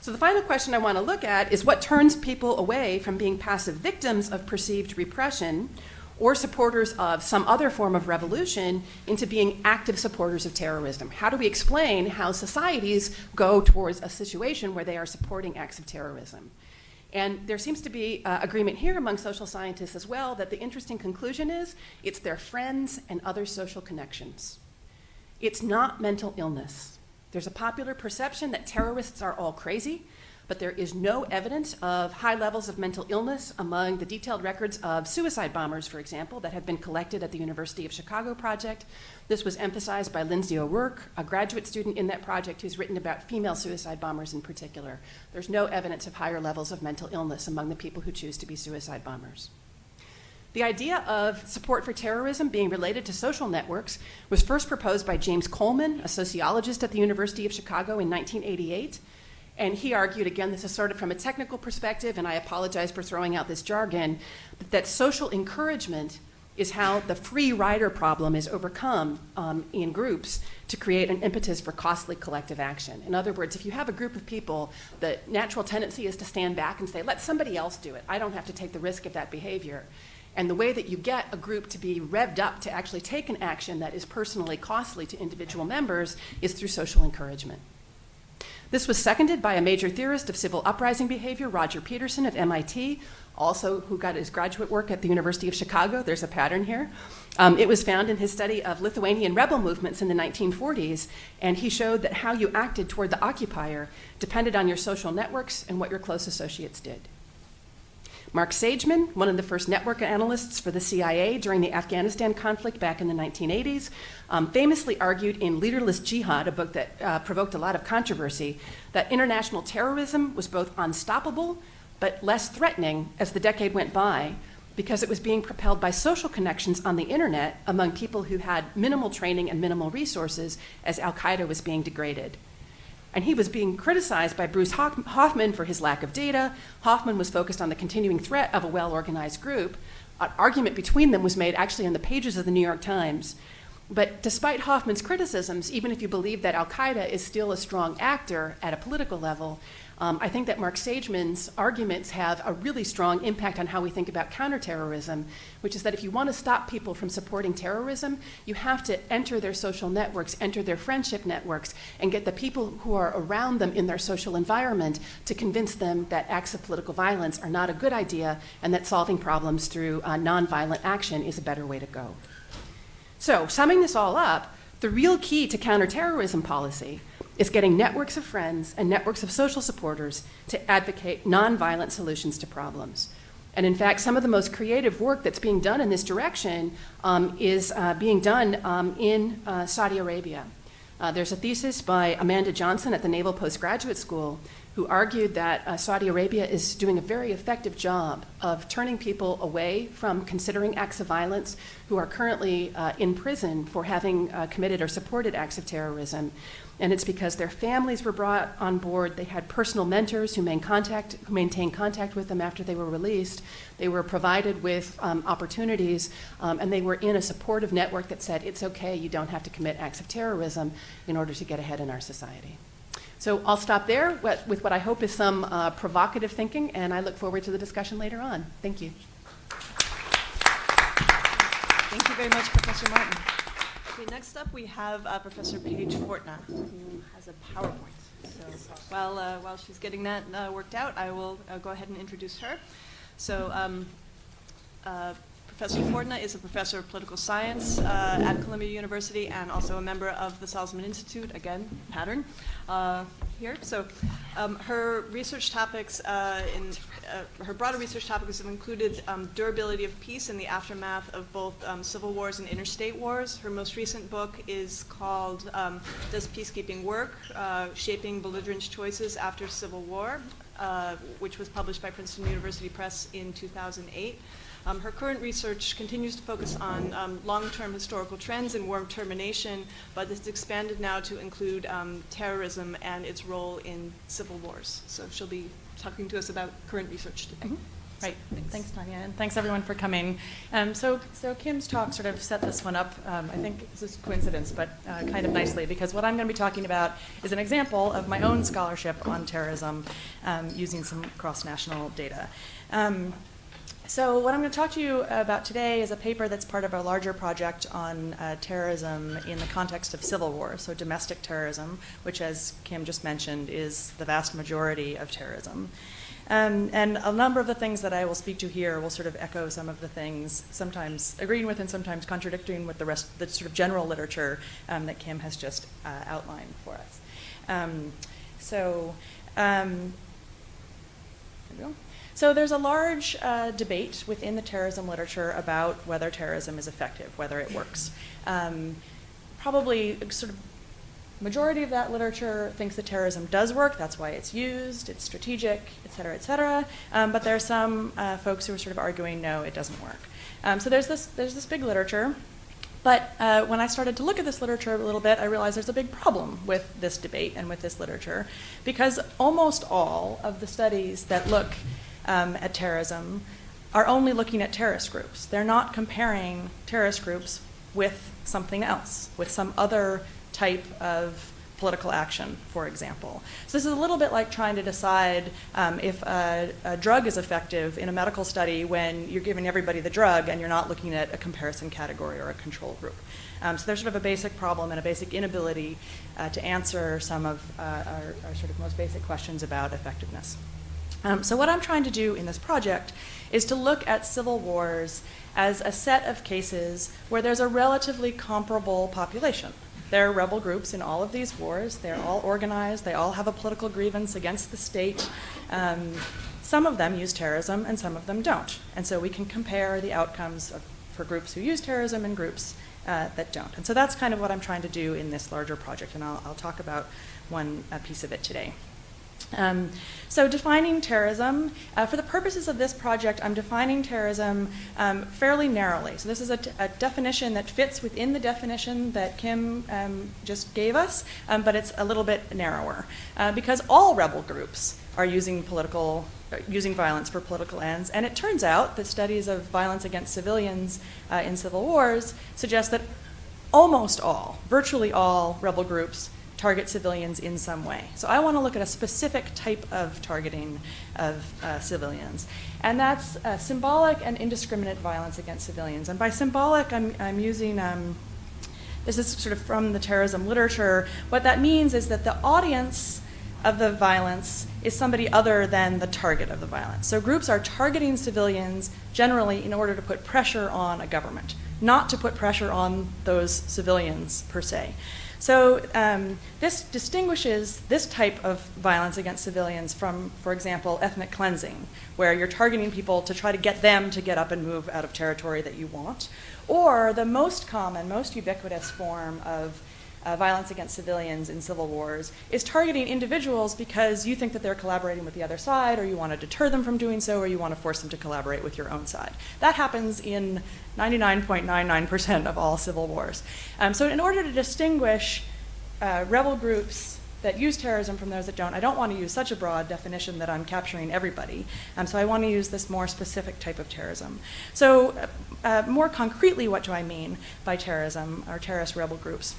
So the final question I want to look at is what turns people away from being passive victims of perceived repression or supporters of some other form of revolution into being active supporters of terrorism? How do we explain how societies go towards a situation where they are supporting acts of terrorism? And there seems to be agreement here among social scientists as well that the interesting conclusion is it's their friends and other social connections. It's not mental illness. There's a popular perception that terrorists are all crazy, but there is no evidence of high levels of mental illness among the detailed records of suicide bombers, for example, that have been collected at the University of Chicago project. This was emphasized by Lindsay O'Rourke, a graduate student in that project who's written about female suicide bombers in particular. There's no evidence of higher levels of mental illness among the people who choose to be suicide bombers. The idea of support for terrorism being related to social networks was first proposed by James Coleman, a sociologist at the University of Chicago in 1988. And he argued, again, this is sort of from a technical perspective, and I apologize for throwing out this jargon, that social encouragement is how the free rider problem is overcome in groups to create an impetus for costly collective action. In other words, if you have a group of people, the natural tendency is to stand back and say, let somebody else do it. I don't have to take the risk of that behavior. And the way that you get a group to be revved up to actually take an action that is personally costly to individual members is through social encouragement. This was seconded by a major theorist of civil uprising behavior, Roger Peterson of MIT, also who got his graduate work at the University of Chicago. There's a pattern here. It was found in his study of Lithuanian rebel movements in the 1940s, and he showed that how you acted toward the occupier depended on your social networks and what your close associates did. Mark Sageman, one of the first network analysts for the CIA during the Afghanistan conflict back in the 1980s, famously argued in Leaderless Jihad, a book that provoked a lot of controversy, that international terrorism was both unstoppable but less threatening as the decade went by because it was being propelled by social connections on the internet among people who had minimal training and minimal resources as Al-Qaeda was being degraded. And he was being criticized by Bruce Hoffman for his lack of data. Hoffman was focused on the continuing threat of a well-organized group. An argument between them was made actually in the pages of the New York Times. But despite Hoffman's criticisms, even if you believe that Al-Qaeda is still a strong actor at a political level, I think that Mark Sageman's arguments have a really strong impact on how we think about counterterrorism, which is that if you want to stop people from supporting terrorism, you have to enter their social networks, enter their friendship networks, and get the people who are around them in their social environment to convince them that acts of political violence are not a good idea and that solving problems through nonviolent action is a better way to go. So, summing this all up, the real key to counterterrorism policy is getting networks of friends and networks of social supporters to advocate nonviolent solutions to problems. And in fact, some of the most creative work that's being done in this direction is being done in Saudi Arabia. There's a thesis by Amanda Johnson at the Naval Postgraduate School who argued that Saudi Arabia is doing a very effective job of turning people away from considering acts of violence who are currently in prison for having committed or supported acts of terrorism. And it's because their families were brought on board. They had personal mentors who maintained contact with them after they were released. They were provided with opportunities, and they were in a supportive network that said, it's okay, you don't have to commit acts of terrorism in order to get ahead in our society. So I'll stop there with what I hope is some provocative thinking, and I look forward to the discussion later on. Thank you. Thank you very much, Professor Martin. Okay, next up we have Professor Paige Fortner, who has a PowerPoint. So while she's getting that worked out, I will go ahead and introduce her. So Professor Fortner is a professor of political science at Columbia University and also a member of the Saltzman Institute, again, pattern here. So her research topics, her broader research topics have included durability of peace in the aftermath of both civil wars and interstate wars. Her most recent book is called Does Peacekeeping Work? Shaping Belligerent Choices After Civil War. which was published by Princeton University Press in 2008. Her current research continues to focus on long-term historical trends in war termination, but it's expanded now to include terrorism and its role in civil wars. So she'll be talking to us about current research today. Mm-hmm. Right. Thanks, Tanya, and thanks everyone for coming. So Kim's talk sort of set this one up. I think this is coincidence, but kind of nicely, because what I'm going to be talking about is an example of my own scholarship on terrorism using some cross-national data. So what I'm going to talk to you about today is a paper that's part of a larger project on terrorism in the context of civil war, so domestic terrorism, which, as Kim just mentioned, is the vast majority of terrorism. And a number of the things that I will speak to here will sort of echo some of the things, sometimes agreeing with and sometimes contradicting with the rest, the sort of general literature that Kim has just outlined for us. There we go. So there's a large debate within the terrorism literature about whether terrorism is effective, whether it works. Probably sort of majority of that literature thinks that terrorism does work. That's why it's used, it's strategic, et cetera, et cetera. But there are some folks who are sort of arguing, no, it doesn't work. So there's this big literature. But when I started to look at this literature a little bit, I realized there's a big problem with this debate and with this literature, because almost all of the studies that look at terrorism are only looking at terrorist groups. They're not comparing terrorist groups with something else, with some other type of political action, for example. So this is a little bit like trying to decide if a drug is effective in a medical study when you're giving everybody the drug and you're not looking at a comparison category or a control group. So there's sort of a basic problem and a basic inability to answer some of our sort of most basic questions about effectiveness. So what I'm trying to do in this project is to look at civil wars as a set of cases where there's a relatively comparable population. There are rebel groups in all of these wars. They're all organized. They all have a political grievance against the state. Some of them use terrorism and some of them don't. And so we can compare the outcomes for groups who use terrorism and groups that don't. And so that's kind of what I'm trying to do in this larger project, and I'll talk about one piece of it today. So defining terrorism, for the purposes of this project, I'm defining terrorism fairly narrowly. So this is a definition that fits within the definition that Kim just gave us, but it's a little bit narrower, because all rebel groups are using violence for political ends, and it turns out that studies of violence against civilians in civil wars suggest that almost all, virtually all rebel groups target civilians in some way. So I want to look at a specific type of targeting of civilians, and that's symbolic and indiscriminate violence against civilians. And by symbolic, I'm using, this is sort of from the terrorism literature. What that means is that the audience of the violence is somebody other than the target of the violence. So groups are targeting civilians generally in order to put pressure on a government, not to put pressure on those civilians per se. So this distinguishes this type of violence against civilians from, for example, ethnic cleansing, where you're targeting people to try to get them to get up and move out of territory that you want, or the most common, most ubiquitous form of violence against civilians in civil wars is targeting individuals because you think that they're collaborating with the other side, or you want to deter them from doing so, or you want to force them to collaborate with your own side. That happens in 99.99% of all civil wars. So in order to distinguish rebel groups that use terrorism from those that don't, I don't want to use such a broad definition that I'm capturing everybody. So I want to use this more specific type of terrorism. So more concretely, what do I mean by terrorism or terrorist rebel groups?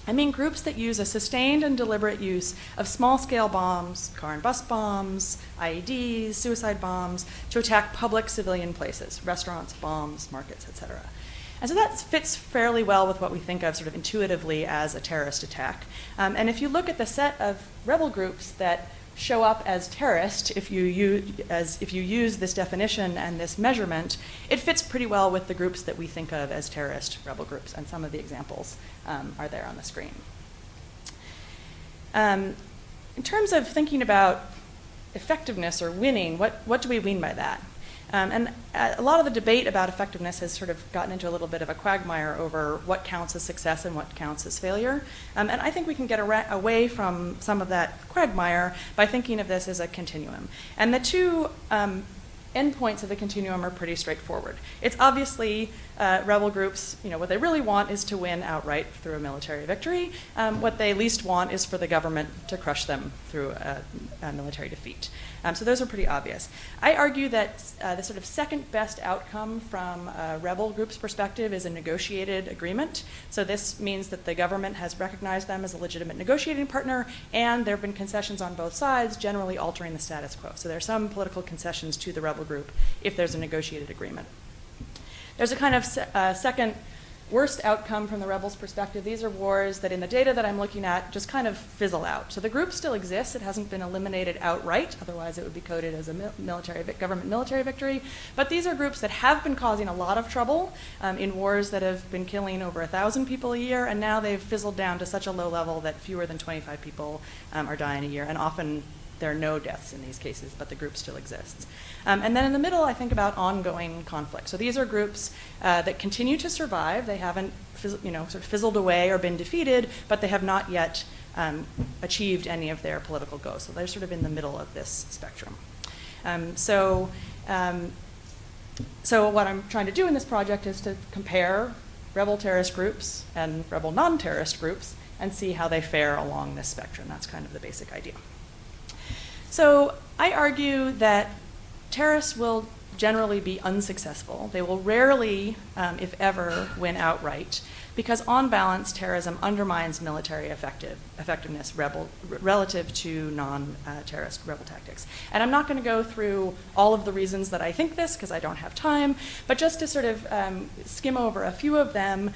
I mean groups that use a sustained and deliberate use of small-scale bombs, car and bus bombs, IEDs, suicide bombs, to attack public civilian places, restaurants, bombs, markets, etc. And so that fits fairly well with what we think of sort of intuitively as a terrorist attack. And if you look at the set of rebel groups that show up as terrorist, if you use this definition and this measurement, it fits pretty well with the groups that we think of as terrorist rebel groups, and some of the examples are there on the screen. In terms of thinking about effectiveness or winning, what do we mean by that? And a lot of the debate about effectiveness has sort of gotten into a little bit of a quagmire over what counts as success and what counts as failure. And I think we can get away from some of that quagmire by thinking of this as a continuum. And the two endpoints of the continuum are pretty straightforward. It's obviously rebel groups, what they really want is to win outright through a military victory. What they least want is for the government to crush them through a military defeat. So those are pretty obvious. I argue that the sort of second best outcome from a rebel group's perspective is a negotiated agreement. So this means that the government has recognized them as a legitimate negotiating partner, and there have been concessions on both sides, generally altering the status quo. So there are some political concessions to the rebel group if there's a negotiated agreement. There's a kind of second worst outcome from the rebels' perspective. These are wars that in the data that I'm looking at just kind of fizzle out. So the group still exists. It hasn't been eliminated outright. Otherwise, it would be coded as a government military victory. But these are groups that have been causing a lot of trouble in wars that have been killing over 1,000 people a year, and now they've fizzled down to such a low level that fewer than 25 people are dying a year, and often there are no deaths in these cases, but the group still exists. And then in the middle, I think about ongoing conflict. So these are groups that continue to survive. They haven't sort of fizzled away or been defeated, but they have not yet achieved any of their political goals. So they're sort of in the middle of this spectrum. So what I'm trying to do in this project is to compare rebel terrorist groups and rebel non-terrorist groups and see how they fare along this spectrum. That's kind of the basic idea. So I argue that terrorists will generally be unsuccessful. They will rarely, if ever, win outright, because on balance, terrorism undermines military effectiveness relative to non-terrorist rebel tactics. And I'm not going to go through all of the reasons that I think this, because I don't have time, but just to sort of skim over a few of them,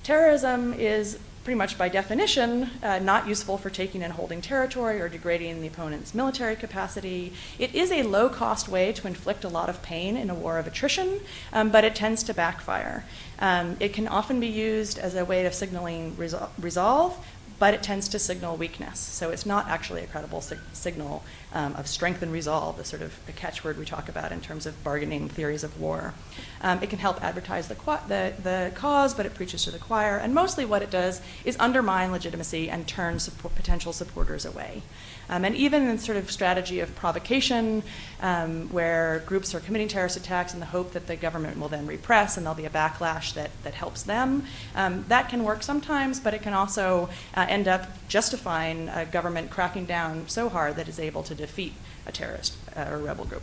terrorism is pretty much by definition not useful for taking and holding territory or degrading the opponent's military capacity. It is a low-cost way to inflict a lot of pain in a war of attrition, but it tends to backfire. It can often be used as a way of signaling resolve, but it tends to signal weakness. So it's not actually a credible signal of strength and resolve, the sort of a catchword we talk about in terms of bargaining theories of war. It can help advertise the cause, but it preaches to the choir. And mostly what it does is undermine legitimacy and turn potential supporters away. And even in sort of strategy of provocation, where groups are committing terrorist attacks in the hope that the government will then repress and there'll be a backlash that helps them, that can work sometimes, but it can also end up justifying a government cracking down so hard that it's able to defeat a terrorist or rebel group.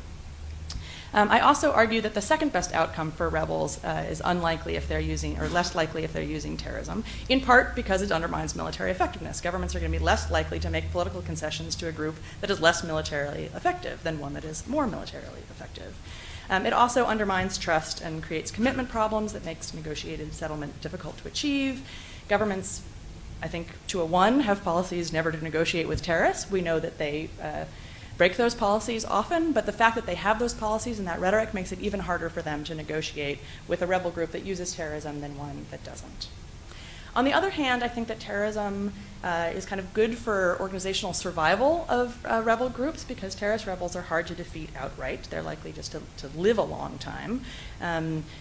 I also argue that the second best outcome for rebels is unlikely if they're using, or less likely if they're using terrorism, in part because it undermines military effectiveness. Governments are going to be less likely to make political concessions to a group that is less militarily effective than one that is more militarily effective. It also undermines trust and creates commitment problems that makes negotiated settlement difficult to achieve. Governments, I think, to a one, have policies never to negotiate with terrorists. We know that they break those policies often, but the fact that they have those policies and that rhetoric makes it even harder for them to negotiate with a rebel group that uses terrorism than one that doesn't. On the other hand, I think that terrorism is kind of good for organizational survival of rebel groups because terrorist rebels are hard to defeat outright. They're likely just to live a long time.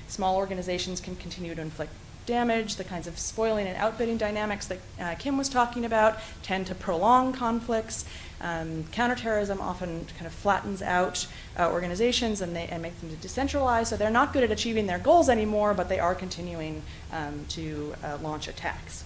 Small organizations can continue to inflict damage. The kinds of spoiling and outbidding dynamics that Kim was talking about tend to prolong conflicts. Counterterrorism often kind of flattens out organizations and makes them decentralized, so they're not good at achieving their goals anymore, but they are continuing to launch attacks.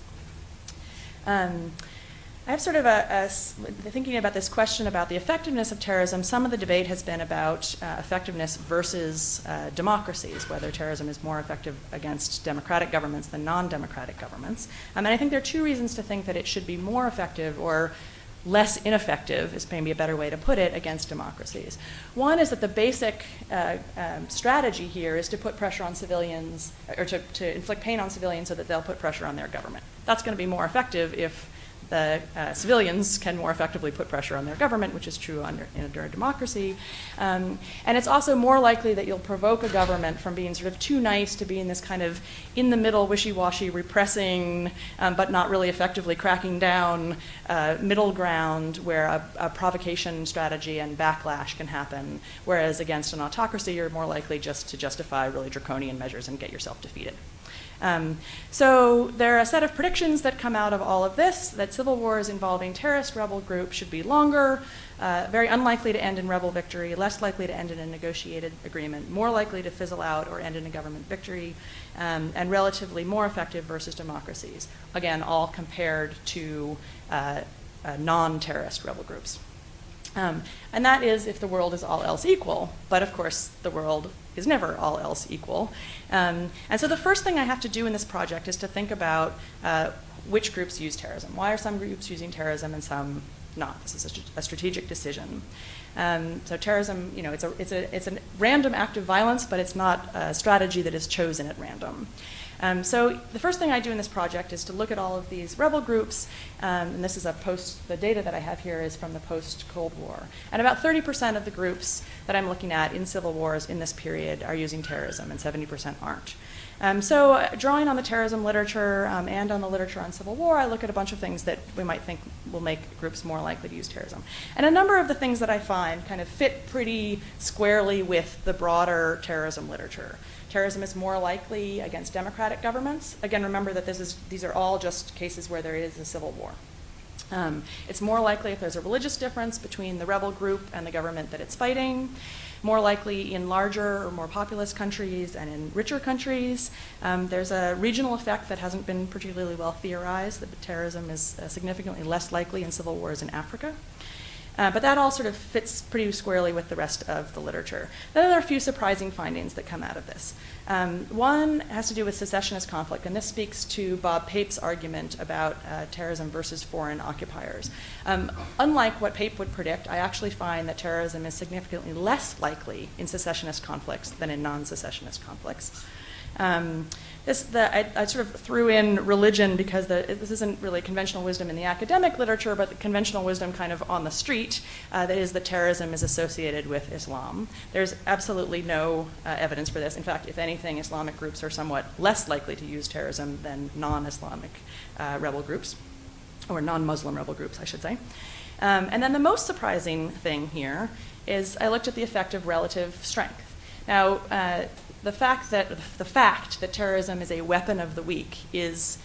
I have sort of thinking about this question about the effectiveness of terrorism. Some of the debate has been about effectiveness versus democracies, whether terrorism is more effective against democratic governments than non-democratic governments. And I think there are two reasons to think that it should be more effective or less ineffective, is maybe a better way to put it, against democracies. One is that the basic strategy here is to put pressure on civilians, or to inflict pain on civilians so that they'll put pressure on their government. That's going to be more effective if the civilians can more effectively put pressure on their government, which is true under a democracy. And it's also more likely that you'll provoke a government from being sort of too nice to being this kind of in-the-middle, wishy-washy, repressing, but not really effectively cracking down middle ground where a provocation strategy and backlash can happen, whereas against an autocracy, you're more likely just to justify really draconian measures and get yourself defeated. So there are a set of predictions that come out of all of this, that civil wars involving terrorist rebel groups should be longer, very unlikely to end in rebel victory, less likely to end in a negotiated agreement, more likely to fizzle out or end in a government victory, and relatively more effective versus democracies. Again, all compared to non-terrorist rebel groups. And that is if the world is all else equal, but of course the world is never all else equal. And so the first thing I have to do in this project is to think about which groups use terrorism. Why are some groups using terrorism and some not? This is a strategic decision. So terrorism, you know, it's a random act of violence, but it's not a strategy that is chosen at random. So the first thing I do in this project is to look at all of these rebel groups, and this is the data that I have here is from the post-Cold War. And about 30% of the groups that I'm looking at in civil wars in this period are using terrorism, and 70% aren't. So drawing on the terrorism literature and on the literature on civil war, I look at a bunch of things that we might think will make groups more likely to use terrorism. And a number of the things that I find kind of fit pretty squarely with the broader terrorism literature. Terrorism is more likely against democratic governments. Again, remember that these are all just cases where there is a civil war. It's more likely if there's a religious difference between the rebel group and the government that it's fighting. More likely in larger or more populous countries and in richer countries. There's a regional effect that hasn't been particularly well theorized, that terrorism is significantly less likely in civil wars in Africa. But that all sort of fits pretty squarely with the rest of the literature. Then there are a few surprising findings that come out of this. One has to do with secessionist conflict, and this speaks to Bob Pape's argument about terrorism versus foreign occupiers. Unlike what Pape would predict, I actually find that terrorism is significantly less likely in secessionist conflicts than in non-secessionist conflicts. I sort of threw in religion because this isn't really conventional wisdom in the academic literature, but the conventional wisdom kind of on the street, that is that terrorism is associated with Islam. There's absolutely no evidence for this. In fact, if anything, Islamic groups are somewhat less likely to use terrorism than non-Islamic rebel groups, or non-Muslim rebel groups, I should say. And then the most surprising thing here is I looked at the effect of relative strength. Now, the fact that terrorism is a weapon of the weak is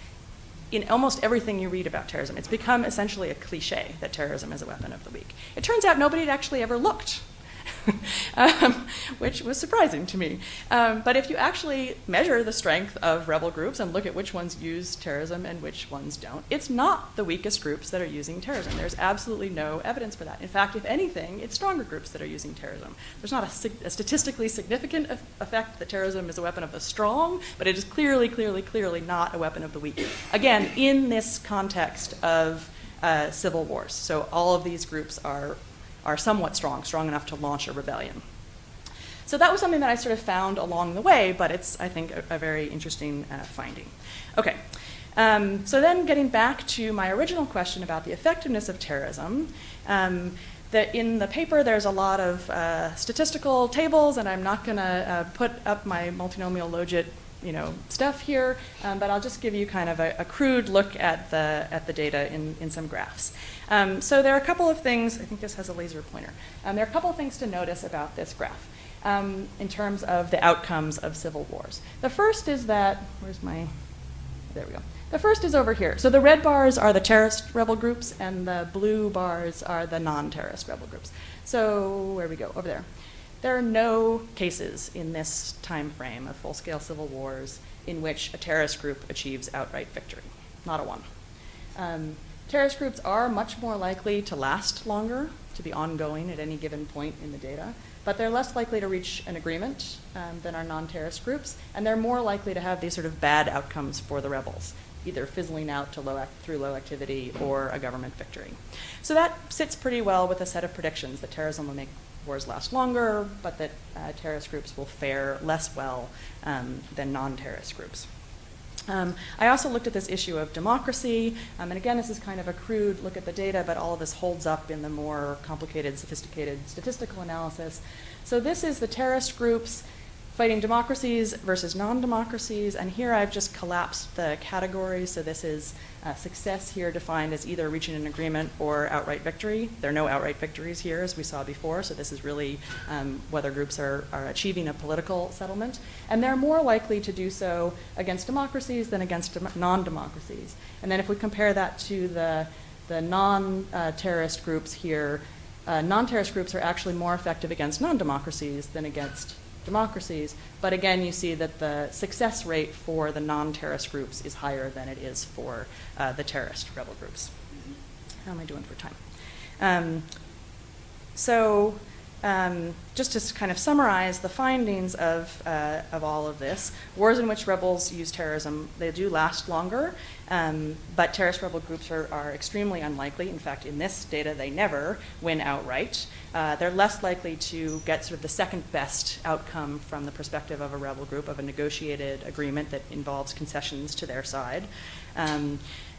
in almost everything you read about terrorism. It's become essentially a cliche that terrorism is a weapon of the weak. It turns out nobody had actually ever looked, which was surprising to me. But if you actually measure the strength of rebel groups and look at which ones use terrorism and which ones don't, it's not the weakest groups that are using terrorism. There's absolutely no evidence for that. In fact, if anything, it's stronger groups that are using terrorism. There's not a statistically significant effect that terrorism is a weapon of the strong, but it is clearly not a weapon of the weak. Again, in this context of civil wars. So all of these groups are somewhat strong enough to launch a rebellion. So that was something that I sort of found along the way, but it's, I think, a very interesting finding. Okay, so then getting back to my original question about the effectiveness of terrorism, in the paper there's a lot of statistical tables, and I'm not going to put up my multinomial logit stuff here, but I'll just give you kind of a crude look at the data in some graphs. So there are a couple of things, I think this has a laser pointer. There are a couple of things to notice about this graph in terms of the outcomes of civil wars. The first is that, there we go. The first is over here. So the red bars are the terrorist rebel groups, and the blue bars are the non-terrorist rebel groups. So where we go? Over there. There are no cases in this time frame of full-scale civil wars in which a terrorist group achieves outright victory. Not a one. Terrorist groups are much more likely to last longer, to be ongoing at any given point in the data, but they're less likely to reach an agreement than our non-terrorist groups, and they're more likely to have these sort of bad outcomes for the rebels, either fizzling out to through low activity or a government victory. So that sits pretty well with a set of predictions that terrorism will make wars last longer, but that terrorist groups will fare less well than non-terrorist groups. I also looked at this issue of democracy, and again, this is kind of a crude look at the data, but all of this holds up in the more complicated, sophisticated statistical analysis. So this is the terrorist groups fighting democracies versus non-democracies, and here I've just collapsed the categories. So this is success here defined as either reaching an agreement or outright victory. There are no outright victories here, as we saw before, so this is really whether groups are achieving a political settlement. And they're more likely to do so against democracies than against non-democracies. And then if we compare that to the non-terrorist groups here, non-terrorist groups are actually more effective against non-democracies than against democracies, but again, you see that the success rate for the non-terrorist groups is higher than it is for the terrorist rebel groups. How am I doing for time? Just to kind of summarize the findings of all of this, wars in which rebels use terrorism, they do last longer, but terrorist rebel groups are extremely unlikely. In fact, in this data, they never win outright. They're less likely to get sort of the second best outcome from the perspective of a rebel group, of a negotiated agreement that involves concessions to their side.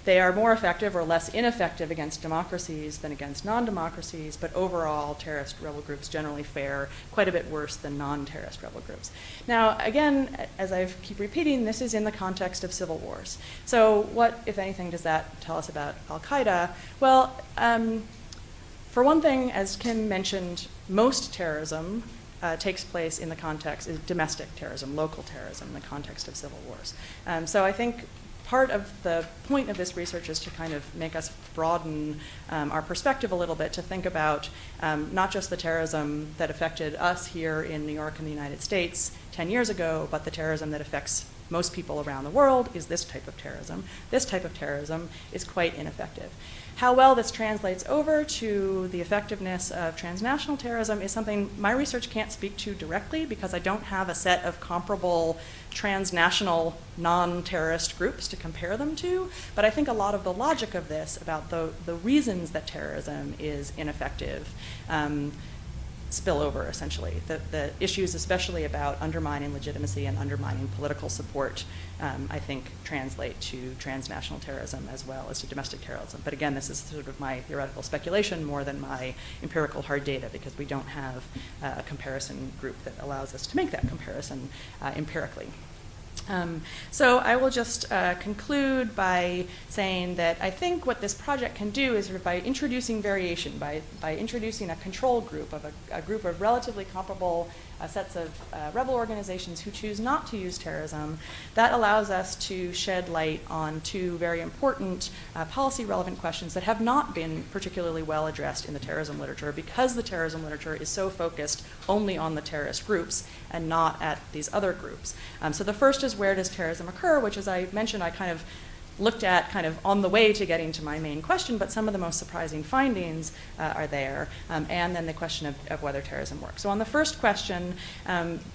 They are more effective or less ineffective against democracies than against non-democracies, but overall, terrorist rebel groups generally fare quite a bit worse than non-terrorist rebel groups. Now, again, as I keep repeating, this is in the context of civil wars. So what, if anything, does that tell us about al-Qaeda? Well, for one thing, as Kim mentioned, most terrorism takes place in the context of domestic terrorism, local terrorism, in the context of civil wars. So I think part of the point of this research is to kind of make us broaden our perspective a little bit, to think about not just the terrorism that affected us here in New York and the United States 10 years ago, but the terrorism that affects most people around the world is this type of terrorism. This type of terrorism is quite ineffective. How well this translates over to the effectiveness of transnational terrorism is something my research can't speak to directly, because I don't have a set of comparable transnational non-terrorist groups to compare them to. But I think a lot of the logic of this, about the reasons that terrorism is ineffective, spill over, essentially. The issues, especially about undermining legitimacy and undermining political support, I think translate to transnational terrorism as well as to domestic terrorism. But again, this is sort of my theoretical speculation more than my empirical hard data, because we don't have a comparison group that allows us to make that comparison empirically. So I will just conclude by saying that I think what this project can do is sort of by introducing variation, by introducing a control group of a group of relatively comparable sets of rebel organizations who choose not to use terrorism, that allows us to shed light on two very important policy-relevant questions that have not been particularly well addressed in the terrorism literature, because the terrorism literature is so focused only on the terrorist groups and not at these other groups. So the first is, where does terrorism occur, which, as I mentioned, I kind of looked at kind of on the way to getting to my main question, but some of the most surprising findings are there, and then the question of whether terrorism works. So on the first question,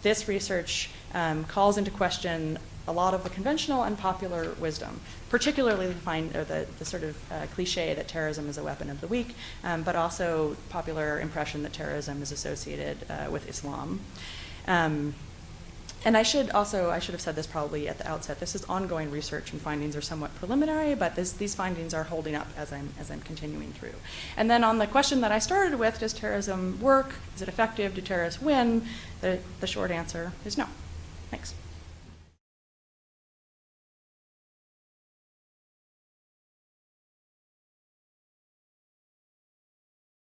this research calls into question a lot of the conventional and popular wisdom, particularly the sort of cliche that terrorism is a weapon of the weak, but also popular impression that terrorism is associated with Islam. And I should have said this probably at the outset, this is ongoing research and findings are somewhat preliminary, but these findings are holding up as I'm continuing through. And then on the question that I started with, does terrorism work? Is it effective? Do terrorists win? The short answer is no. Thanks.